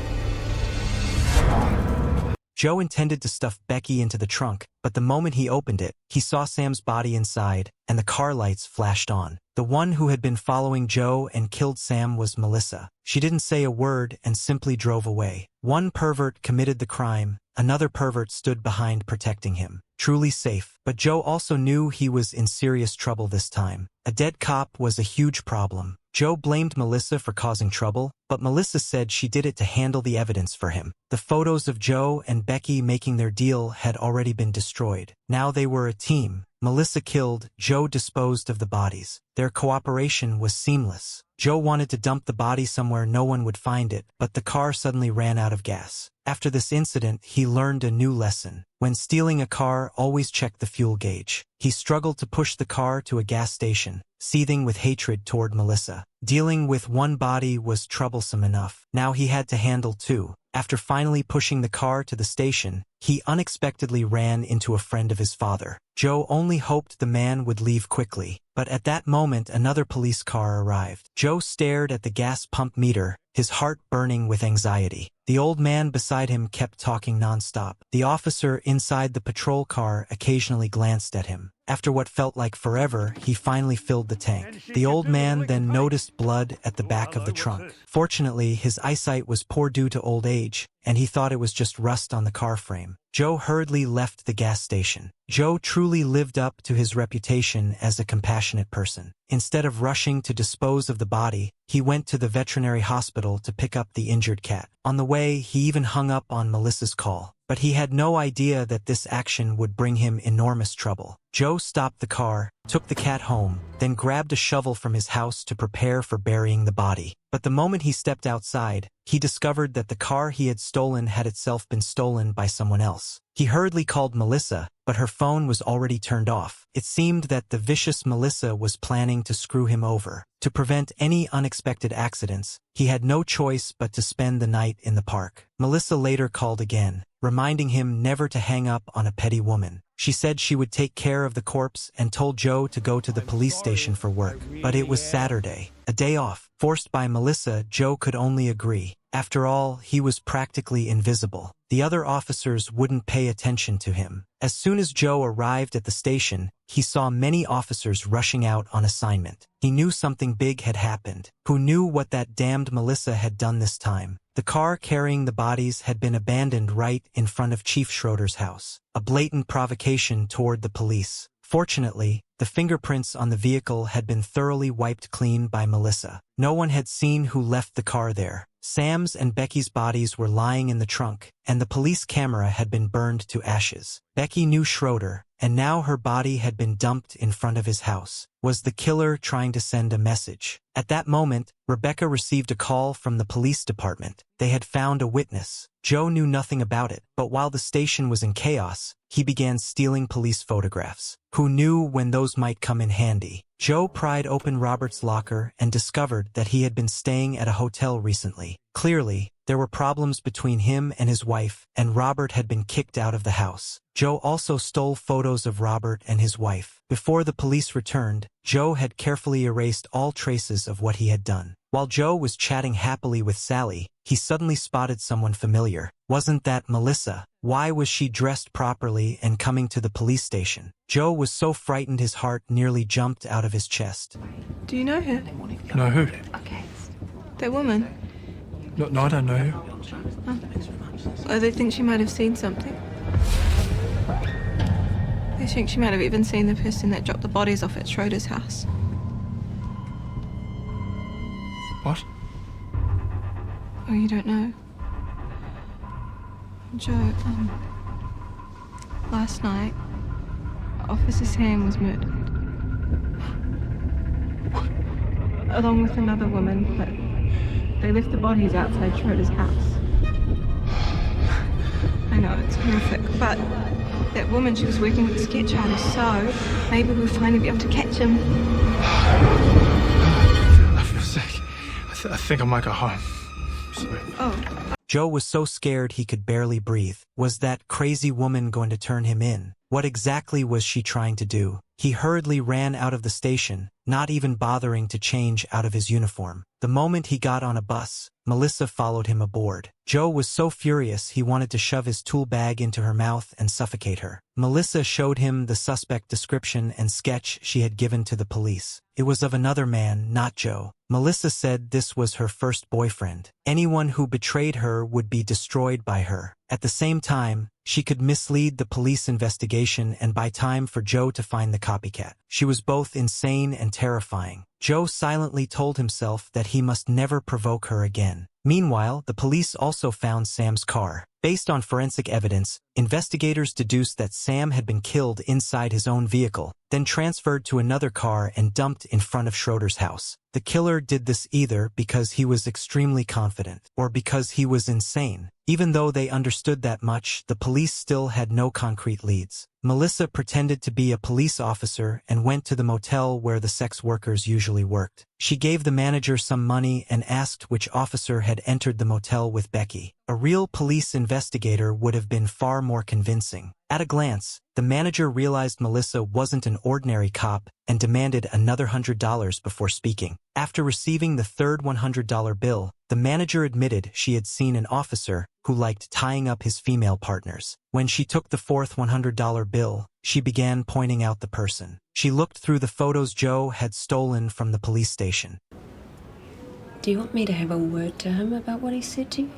Speaker 1: Joe intended to stuff Becky into the trunk, but the moment he opened it, he saw Sam's body inside, and the car lights flashed on. The one who had been following Joe and killed Sam was Melissa. She didn't say a word and simply drove away. One pervert committed the crime, another pervert stood behind protecting him. Truly safe, but Joe also knew he was in serious trouble this time. A dead cop was a huge problem. Joe blamed Melissa for causing trouble, but Melissa said she did it to handle the evidence for him. The photos of Joe and Becky making their deal had already been destroyed. Now they were a team. Melissa killed, Joe disposed of the bodies. Their cooperation was seamless. Joe wanted to dump the body somewhere no one would find it, but the car suddenly ran out of gas. After this incident, he learned a new lesson. When stealing a car, always check the fuel gauge. He struggled to push the car to a gas station, seething with hatred toward Melissa. Dealing with one body was troublesome enough. Now he had to handle two. After finally pushing the car to the station, he unexpectedly ran into a friend of his father. Joe only hoped the man would leave quickly, but at that moment another police car arrived. Joe stared at the gas pump meter, his heart burning with anxiety. The old man beside him kept talking nonstop. The officer inside the patrol car occasionally glanced at him. After what felt like forever, he finally filled the tank. The old man then noticed blood at the back of the trunk. Fortunately, his eyesight was poor due to old age, and he thought it was just rust on the car frame. Joe hurriedly left the gas station. Joe truly lived up to his reputation as a compassionate person. Instead of rushing to dispose of the body, he went to the veterinary hospital to pick up the injured cat. On the way, he even hung up on Melissa's call. But he had no idea that this action would bring him enormous trouble. Joe stopped the car, took the cat home, then grabbed a shovel from his house to prepare for burying the body. But the moment he stepped outside, he discovered that the car he had stolen had itself been stolen by someone else. He hurriedly called Melissa, but her phone was already turned off. It seemed that the vicious Melissa was planning to screw him over. To prevent any unexpected accidents, he had no choice but to spend the night in the park. Melissa later called again, reminding him never to hang up on a petty woman. She said she would take care of the corpse and told Joe to go to the police station for work. But it was Saturday, a day off. Forced by Melissa, Joe could only agree. After all, he was practically invisible. The other officers wouldn't pay attention to him. As soon as Joe arrived at the station, he saw many officers rushing out on assignment. He knew something big had happened. Who knew what that damned Melissa had done this time? The car carrying the bodies had been abandoned right in front of Chief Schroder's house. A blatant provocation toward the police. Fortunately, the fingerprints on the vehicle had been thoroughly wiped clean by Melissa. No one had seen who left the car there. Sam's and Becky's bodies were lying in the trunk, and the police camera had been burned to ashes. Becky knew Schroder, and now her body had been dumped in front of his house. Was the killer trying to send a message? At that moment, Rebecca received a call from the police department. They had found a witness. Joe knew nothing about it, but while the station was in chaos, he began stealing police photographs. Who knew when those might come in handy? Joe pried open Robert's locker and discovered that he had been staying at a hotel recently. Clearly, there were problems between him and his wife, and Robert had been kicked out of the house. Joe also stole photos of Robert and his wife. Before the police returned, Joe had carefully erased all traces of what he had done. While Joe was chatting happily with Sally, he suddenly spotted someone familiar. Wasn't that Melissa? Why was she dressed properly and coming to the police station? Joe was so frightened his heart nearly jumped out of his chest.
Speaker 9: Do you know her?
Speaker 5: No, who?
Speaker 9: Okay. That woman?
Speaker 5: No, I don't know who.
Speaker 9: Oh, they think she might have seen something. They think she might have even seen the person that dropped the bodies off at Schroder's house.
Speaker 5: What?
Speaker 9: Oh, you don't know? Joe, last night, Officer Sam was murdered. Along with another woman, but they left the bodies outside Schroder's house. I know, it's horrific, but that woman, she was working with a sketch artist, so maybe we'll finally be able to catch him.
Speaker 5: I feel sick. I think I might go home. Sorry.
Speaker 9: Oh.
Speaker 1: Joe was so scared he could barely breathe. Was that crazy woman going to turn him in? What exactly was she trying to do? He hurriedly ran out of the station, not even bothering to change out of his uniform. The moment he got on a bus, Melissa followed him aboard. Joe was so furious he wanted to shove his tool bag into her mouth and suffocate her. Melissa showed him the suspect description and sketch she had given to the police. It was of another man, not Joe. Melissa said this was her first boyfriend. Anyone who betrayed her would be destroyed by her. At the same time, she could mislead the police investigation and buy time for Joe to find the copycat. She was both insane and terrifying. Joe silently told himself that he must never provoke her again. Meanwhile, the police also found Sam's car. Based on forensic evidence, investigators deduced that Sam had been killed inside his own vehicle, then transferred to another car and dumped in front of Schroder's house. The killer did this either because he was extremely confident or because he was insane. Even though they understood that much, the police still had no concrete leads. Melissa pretended to be a police officer and went to the motel where the sex workers usually worked. She gave the manager some money and asked which officer had entered the motel with Becky. A real police investigator would have been far more convincing. At a glance, the manager realized Melissa wasn't an ordinary cop and demanded another $100 before speaking. After receiving the third $100 bill, the manager admitted she had seen an officer who liked tying up his female partners. When she took the fourth $100 bill, she began pointing out the person. She looked through the photos Joe had stolen from the police station.
Speaker 10: Do you want me to have a word to him about what he said to you?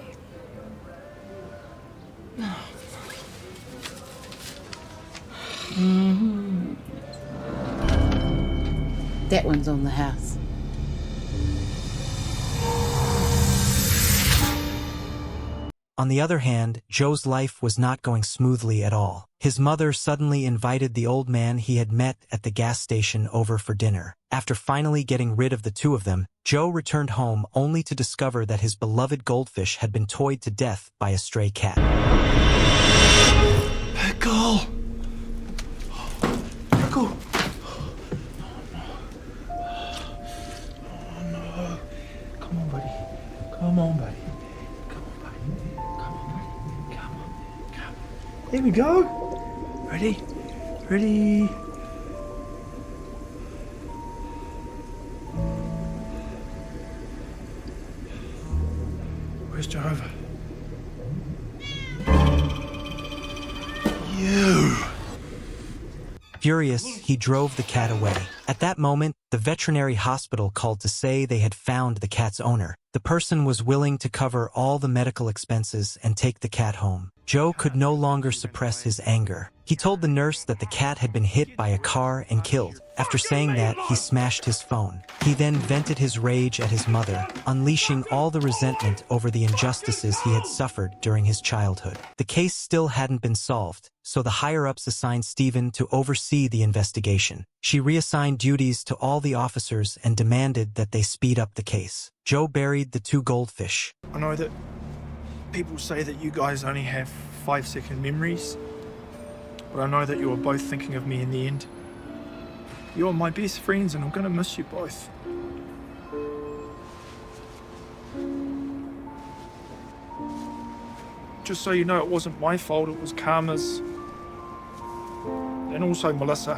Speaker 11: That one's on the house.
Speaker 1: On the other hand, Joe's life was not going smoothly at all. His mother suddenly invited the old man he had met at the gas station over for dinner. After finally getting rid of the two of them, Joe returned home only to discover that his beloved goldfish had been toyed to death by a stray cat.
Speaker 5: Pickle! Pickle! Oh no. Come on, buddy. Come on, buddy. Here we go. Ready? Ready? Where's Jehovah? You!
Speaker 1: Furious, he drove the cat away. At that moment, the veterinary hospital called to say they had found the cat's owner. The person was willing to cover all the medical expenses and take the cat home. Joe could no longer suppress his anger. He told the nurse that the cat had been hit by a car and killed. After saying that, he smashed his phone. He then vented his rage at his mother, unleashing all the resentment over the injustices he had suffered during his childhood. The case still hadn't been solved, so the higher-ups assigned Stephen to oversee the investigation. She reassigned duties to all the officers and demanded that they speed up the case. Joe buried the two goldfish.
Speaker 5: I know that people say that you guys only have 5-second memories, but I know that you were both thinking of me in the end. You are my best friends and I'm gonna miss you both. Just so you know, it wasn't my fault, it was Karma's. And also Melissa.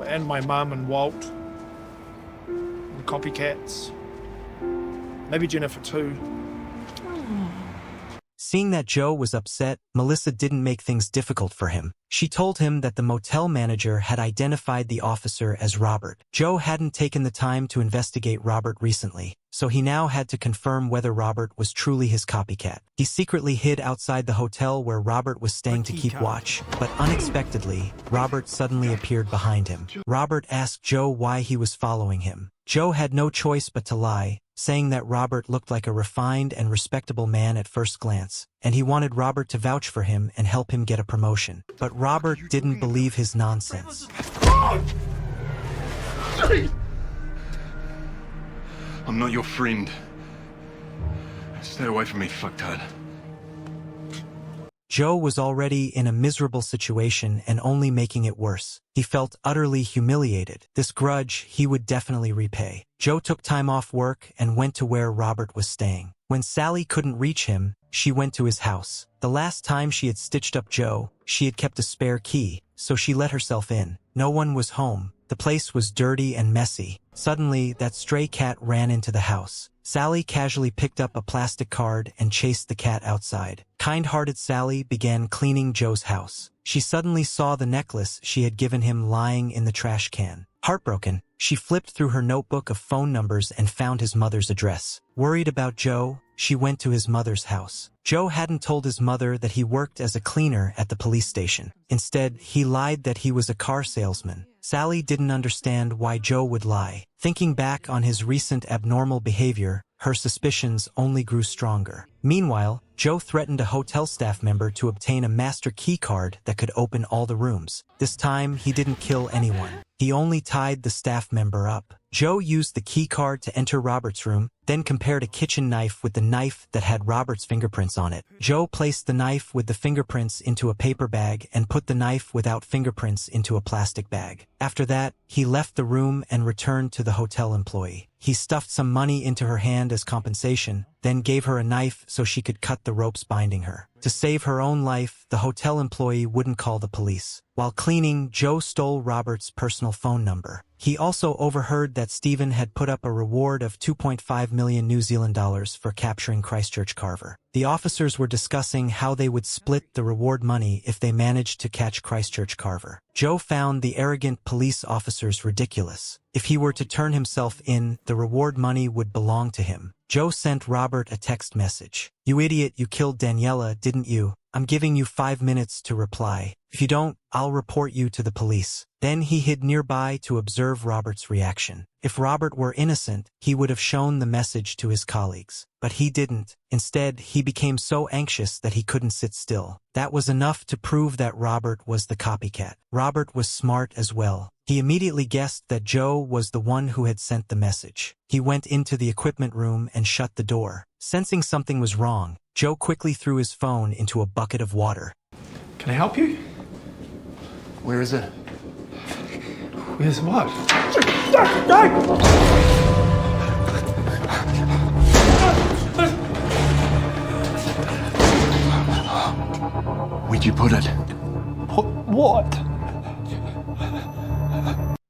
Speaker 5: And my mum and Walt. And copycats. Maybe Jennifer too.
Speaker 1: Seeing that Joe was upset, Melissa didn't make things difficult for him. She told him that the motel manager had identified the officer as Robert. Joe hadn't taken the time to investigate Robert recently, so he now had to confirm whether Robert was truly his copycat. He secretly hid outside the hotel where Robert was staying to keep watch, but unexpectedly, Robert suddenly appeared behind him. Robert asked Joe why he was following him. Joe had no choice but to lie, saying that Robert looked like a refined and respectable man at first glance, and he wanted Robert to vouch for him and help him get a promotion. But Robert didn't believe his nonsense.
Speaker 12: I'm not your friend. Stay away from me, fucktard.
Speaker 1: Joe was already in a miserable situation and only making it worse. He felt utterly humiliated. This grudge he would definitely repay. Joe took time off work and went to where Robert was staying. When Sally couldn't reach him, she went to his house. The last time she had stitched up Joe, she had kept a spare key, so she let herself in. No one was home. The place was dirty and messy. Suddenly, that stray cat ran into the house. Sally casually picked up a plastic card and chased the cat outside. Kind-hearted Sally began cleaning Joe's house. She suddenly saw the necklace she had given him lying in the trash can. Heartbroken, she flipped through her notebook of phone numbers and found his mother's address. Worried about Joe, she went to his mother's house. Joe hadn't told his mother that he worked as a cleaner at the police station. Instead, he lied that he was a car salesman. Sally didn't understand why Joe would lie. Thinking back on his recent abnormal behavior, her suspicions only grew stronger. Meanwhile, Joe threatened a hotel staff member to obtain a master key card that could open all the rooms. This time, he didn't kill anyone. He only tied the staff member up. Joe used the key card to enter Robert's room, then compared a kitchen knife with the knife that had Robert's fingerprints on it. Joe placed the knife with the fingerprints into a paper bag and put the knife without fingerprints into a plastic bag. After that, he left the room and returned to the hotel employee. He stuffed some money into her hand as compensation, then gave her a knife so she could cut the ropes binding her. To save her own life, the hotel employee wouldn't call the police. While cleaning, Joe stole Robert's personal phone number. He also overheard that Stephen had put up a reward of 2.5 million New Zealand dollars for capturing Christchurch Carver. The officers were discussing how they would split the reward money if they managed to catch Christchurch Carver. Joe found the arrogant police officers ridiculous. If he were to turn himself in, the reward money would belong to him. Joe sent Robert a text message. "You idiot, you killed Daniela, didn't you? I'm giving you 5 minutes to reply. If you don't, I'll report you to the police." Then he hid nearby to observe Robert's reaction. If Robert were innocent, he would have shown the message to his colleagues. But he didn't. Instead, he became so anxious that he couldn't sit still. That was enough to prove that Robert was the copycat. Robert was smart as well. He immediately guessed that Joe was the one who had sent the message. He went into the equipment room and shut the door. Sensing something was wrong, Joe quickly threw his phone into a bucket of water.
Speaker 5: Can I help you?
Speaker 12: Where is it?
Speaker 5: Where's what?
Speaker 12: Where'd you put it?
Speaker 5: What?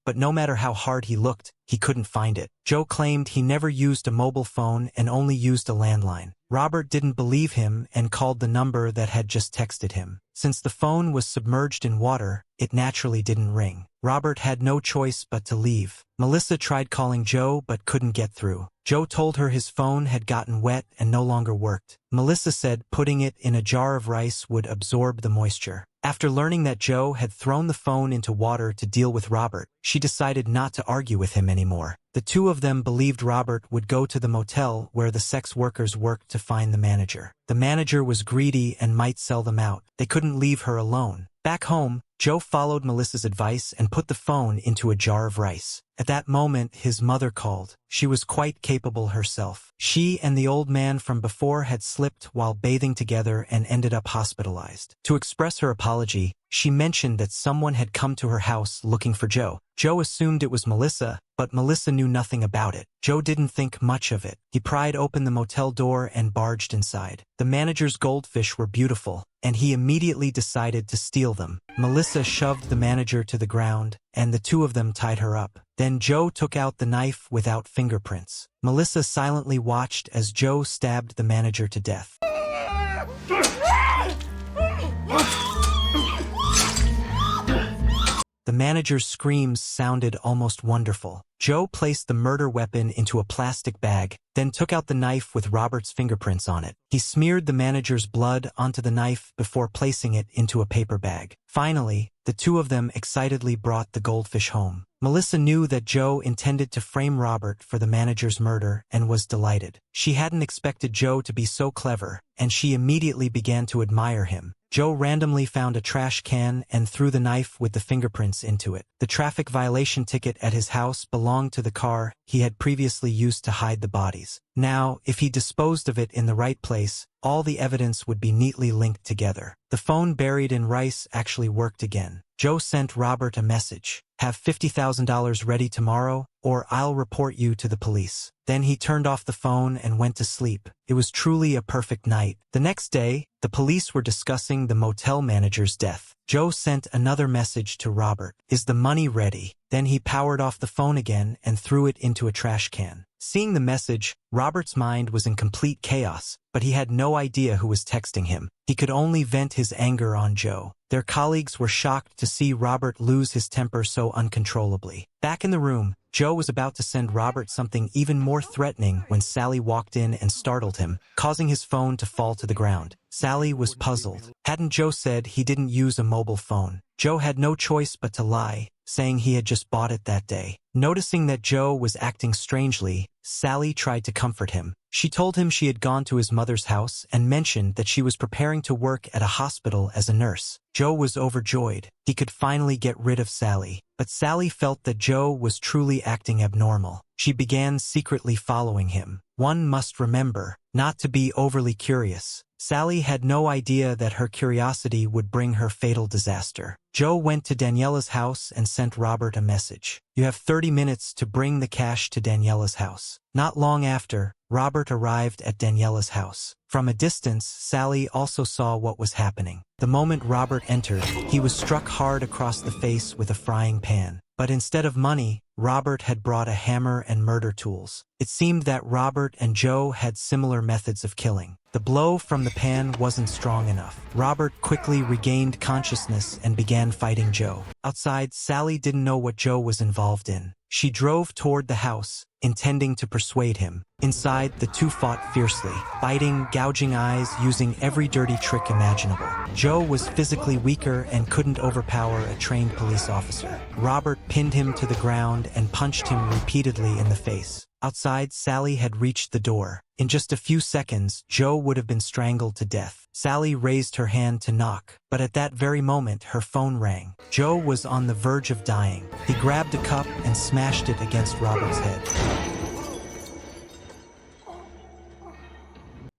Speaker 1: But no matter how hard he looked, he couldn't find it. Joe claimed he never used a mobile phone and only used a landline. Robert didn't believe him and called the number that had just texted him. Since the phone was submerged in water, it naturally didn't ring. Robert had no choice but to leave. Melissa tried calling Joe but couldn't get through. Joe told her his phone had gotten wet and no longer worked. Melissa said putting it in a jar of rice would absorb the moisture. After learning that Joe had thrown the phone into water to deal with Robert, she decided not to argue with him anymore. The two of them believed Robert would go to the motel where the sex workers worked to find the manager. The manager was greedy and might sell them out. They couldn't leave her alone. Back home, Joe followed Melissa's advice and put the phone into a jar of rice. At that moment, his mother called. She was quite capable herself. She and the old man from before had slipped while bathing together and ended up hospitalized. To express her apology, She mentioned that someone had come to her house looking for Joe. Joe assumed it was Melissa, but Melissa knew nothing about it. Joe didn't think much of it. He pried open the motel door and barged inside. The manager's goldfish were beautiful, and he immediately decided to steal them. Melissa shoved the manager to the ground, and the two of them tied her up. Then Joe took out the knife without fingerprints. Melissa silently watched as Joe stabbed the manager to death. The manager's screams sounded almost wonderful. Joe placed the murder weapon into a plastic bag, then took out the knife with Robert's fingerprints on it. He smeared the manager's blood onto the knife before placing it into a paper bag. Finally, the two of them excitedly brought the goldfish home. Melissa knew that Joe intended to frame Robert for the manager's murder and was delighted. She hadn't expected Joe to be so clever, and she immediately began to admire him. Joe randomly found a trash can and threw the knife with the fingerprints into it. The traffic violation ticket at his house belonged to the car he had previously used to hide the bodies. Now, if he disposed of it in the right place, all the evidence would be neatly linked together. The phone buried in rice actually worked again. Joe sent Robert a message. Have $50,000 ready tomorrow, or I'll report you to the police. Then he turned off the phone and went to sleep. It was truly a perfect night. The next day, the police were discussing the motel manager's death. Joe sent another message to Robert. Is the money ready? Then he powered off the phone again and threw it into a trash can. Seeing the message, Robert's mind was in complete chaos, but he had no idea who was texting him. He could only vent his anger on Joe. Their colleagues were shocked to see Robert lose his temper so uncontrollably. Back in the room, Joe was about to send Robert something even more threatening when Sally walked in and startled him, causing his phone to fall to the ground. Sally was puzzled. Hadn't Joe said he didn't use a mobile phone? Joe had no choice but to lie, saying he had just bought it that day. Noticing that Joe was acting strangely, Sally tried to comfort him. She told him she had gone to his mother's house and mentioned that she was preparing to work at a hospital as a nurse. Joe was overjoyed. He could finally get rid of Sally. But Sally felt that Joe was truly acting abnormal. She began secretly following him. One must remember not to be overly curious. Sally had no idea that her curiosity would bring her fatal disaster. Joe went to Daniela's house and sent Robert a message. You have 30 minutes to bring the cash to Daniela's house. Not long after, Robert arrived at Daniela's house. From a distance, Sally also saw what was happening. The moment Robert entered, he was struck hard across the face with a frying pan. But instead of money, Robert had brought a hammer and murder tools. It seemed that Robert and Joe had similar methods of killing. The blow from the pan wasn't strong enough. Robert quickly regained consciousness and began fighting Joe. Outside, Sally didn't know what Joe was involved in. She drove toward the house, intending to persuade him. Inside, the two fought fiercely, biting, gouging eyes, using every dirty trick imaginable. Joe was physically weaker and couldn't overpower a trained police officer. Robert pinned him to the ground and punched him repeatedly in the face. Outside, Sally had reached the door. In just a few seconds, Joe would have been strangled to death. Sally raised her hand to knock, but at that very moment, her phone rang. Joe was on the verge of dying. He grabbed a cup and smashed it against Robert's head.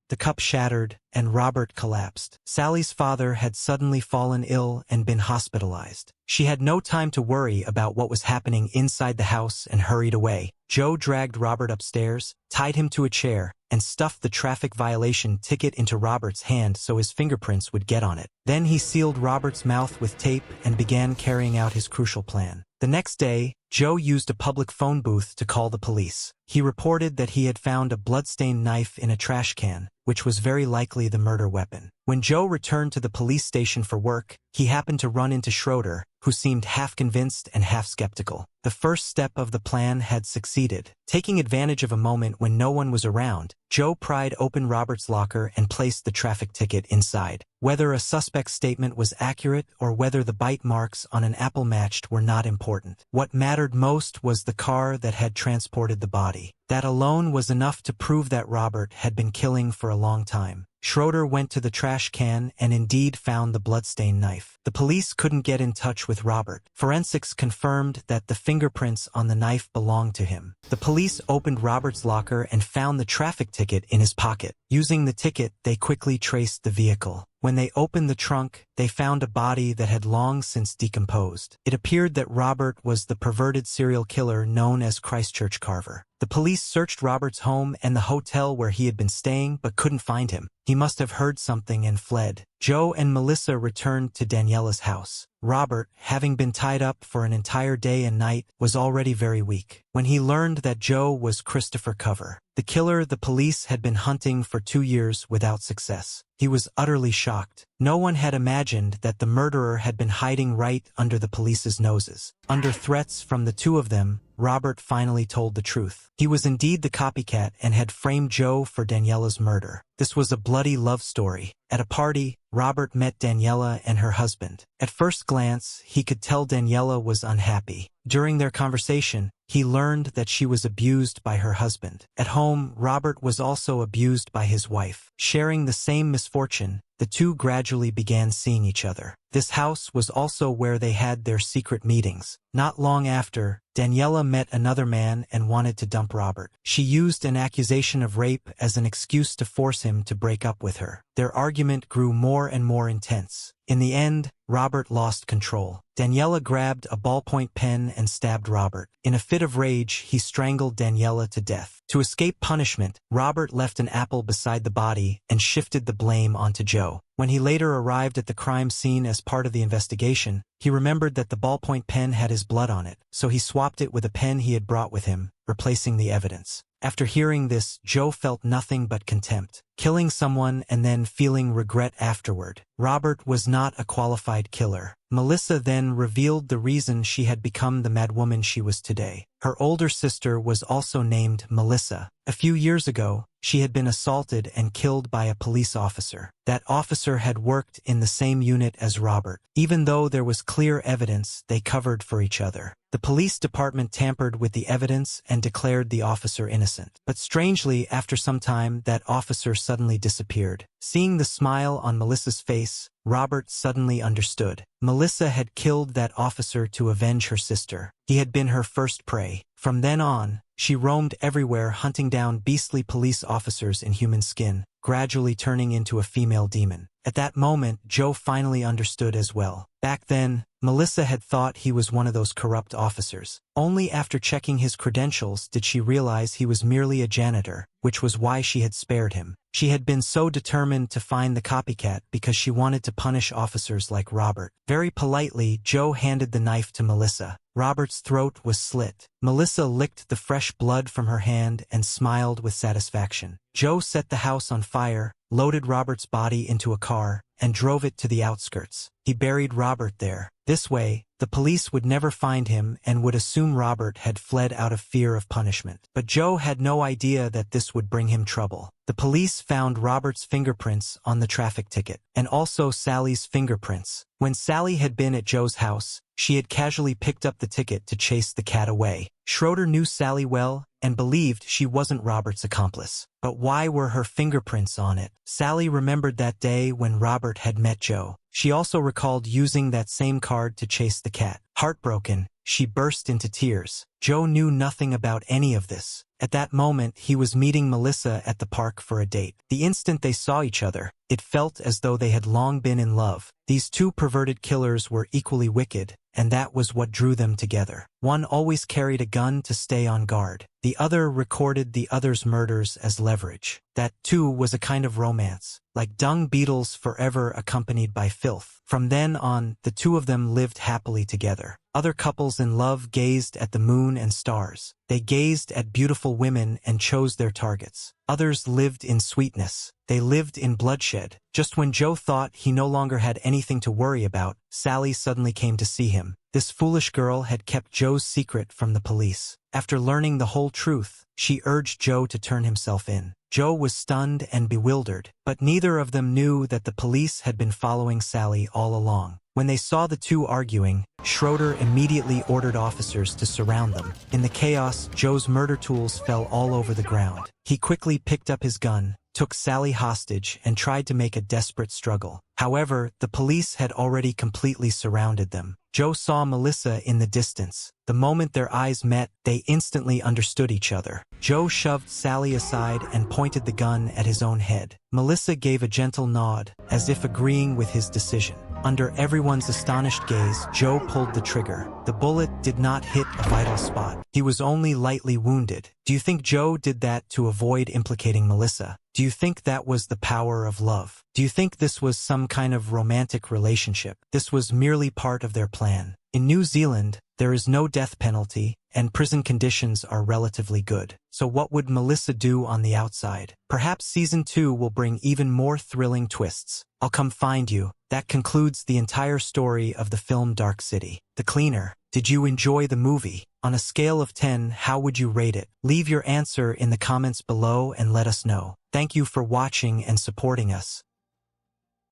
Speaker 1: The cup shattered, and Robert collapsed. Sally's father had suddenly fallen ill and been hospitalized. She had no time to worry about what was happening inside the house and hurried away. Joe dragged Robert upstairs, tied him to a chair, and stuffed the traffic violation ticket into Robert's hand so his fingerprints would get on it. Then he sealed Robert's mouth with tape and began carrying out his crucial plan. The next day, Joe used a public phone booth to call the police. He reported that he had found a bloodstained knife in a trash can, which was very likely the murder weapon. When Joe returned to the police station for work, he happened to run into Schroder, who seemed half convinced and half skeptical. The first step of the plan had succeeded. Taking advantage of a moment when no one was around, Joe pried open Robert's locker and placed the traffic ticket inside. Whether a suspect's statement was accurate or whether the bite marks on an apple matched were not important. What mattered most was the car that had transported the body. That alone was enough to prove that Robert had been killing for a long time. Schroder went to the trash can and indeed found the bloodstained knife. The police couldn't get in touch with Robert. Forensics confirmed that the fingerprints on the knife belonged to him. The police opened Robert's locker and found the traffic ticket in his pocket. Using the ticket, they quickly traced the vehicle. When they opened the trunk, they found a body that had long since decomposed. It appeared that Robert was the perverted serial killer known as Christchurch Carver. The police searched Robert's home and the hotel where he had been staying but couldn't find him. He must have heard something and fled. Joe and Melissa returned to Daniela's house. Robert, having been tied up for an entire day and night, was already very weak. When he learned that Joe was Christopher Carver, the killer the police had been hunting for 2 years without success, he was utterly shocked. No one had imagined that the murderer had been hiding right under the police's noses. Under threats from the two of them, Robert finally told the truth. He was indeed the copycat and had framed Joe for Daniela's murder. This was a bloody love story. At a party, Robert met Daniela and her husband. At first glance, he could tell Daniela was unhappy. During their conversation, he learned that she was abused by her husband. At home, Robert was also abused by his wife. Sharing the same misfortune, the two gradually began seeing each other. This house was also where they had their secret meetings. Not long after, Daniela met another man and wanted to dump Robert. She used an accusation of rape as an excuse to force him to break up with her. Their argument grew more and more intense. In the end, Robert lost control. Daniela grabbed a ballpoint pen and stabbed Robert. In a fit of rage, he strangled Daniela to death. To escape punishment, Robert left an apple beside the body and shifted the blame onto Joe. When he later arrived at the crime scene as part of the investigation, he remembered that the ballpoint pen had his blood on it, so he swapped it with a pen he had brought with him, replacing the evidence. After hearing this, Joe felt nothing but contempt. Killing someone and then feeling regret afterward. Robert was not a qualified killer. Melissa then revealed the reason she had become the madwoman she was today. Her older sister was also named Melissa. A few years ago, she had been assaulted and killed by a police officer. That officer had worked in the same unit as Robert. Even though there was clear evidence, they covered for each other. The police department tampered with the evidence and declared the officer innocent. But strangely, after some time, that officer suddenly disappeared. Seeing the smile on Melissa's face, Robert suddenly understood. Melissa had killed that officer to avenge her sister. He had been her first prey. From then on, she roamed everywhere hunting down beastly police officers in human skin, gradually turning into a female demon. At that moment, Joe finally understood as well. Back then, Melissa had thought he was one of those corrupt officers. Only after checking his credentials did she realize he was merely a janitor, which was why she had spared him. She had been so determined to find the copycat because she wanted to punish officers like Robert. Very politely, Joe handed the knife to Melissa. Robert's throat was slit. Melissa licked the fresh blood from her hand and smiled with satisfaction. Joe set the house on fire, loaded Robert's body into a car, and drove it to the outskirts. He buried Robert there. This way, the police would never find him and would assume Robert had fled out of fear of punishment. But Joe had no idea that this would bring him trouble. The police found Robert's fingerprints on the traffic ticket, and also Sally's fingerprints. When Sally had been at Joe's house, she had casually picked up the ticket to chase the cat away. Schroder knew Sally well and believed she wasn't Robert's accomplice. But why were her fingerprints on it? Sally remembered that day when Robert had met Joe. She also recalled using that same card to chase the cat. Heartbroken, she burst into tears. Joe knew nothing about any of this. At that moment, he was meeting Melissa at the park for a date. The instant they saw each other, it felt as though they had long been in love. These two perverted killers were equally wicked, and that was what drew them together. One always carried a gun to stay on guard. The other recorded the other's murders as leverage. That, too, was a kind of romance, like dung beetles forever accompanied by filth. From then on, the two of them lived happily together. Other couples in love gazed at the moon and stars. They gazed at beautiful women and chose their targets. Others lived in sweetness. They lived in bloodshed. Just when Joe thought he no longer had anything to worry about, Sally suddenly came to see him. This foolish girl had kept Joe's secret from the police. After learning the whole truth, she urged Joe to turn himself in. Joe was stunned and bewildered, but neither of them knew that the police had been following Sally all along. When they saw the two arguing, Schroder immediately ordered officers to surround them. In the chaos, Joe's murder tools fell all over the ground. He quickly picked up his gun, took Sally hostage, and tried to make a desperate struggle. However, the police had already completely surrounded them. Joe saw Melissa in the distance. The moment their eyes met, they instantly understood each other. Joe shoved Sally aside and pointed the gun at his own head. Melissa gave a gentle nod, as if agreeing with his decision. Under everyone's astonished gaze, Joe pulled the trigger. The bullet did not hit a vital spot. He was only lightly wounded. Do you think Joe did that to avoid implicating Melissa? Do you think that was the power of love? Do you think this was some kind of romantic relationship? This was merely part of their plan. In New Zealand, there is no death penalty, and prison conditions are relatively good. So what would Melissa do on the outside? Perhaps Season 2 will bring even more thrilling twists. I'll come find you. That concludes the entire story of the film Dark City. The Cleaner. Did you enjoy the movie? On a scale of 10, how would you rate it? Leave your answer in the comments below and let us know. Thank you for watching and supporting us.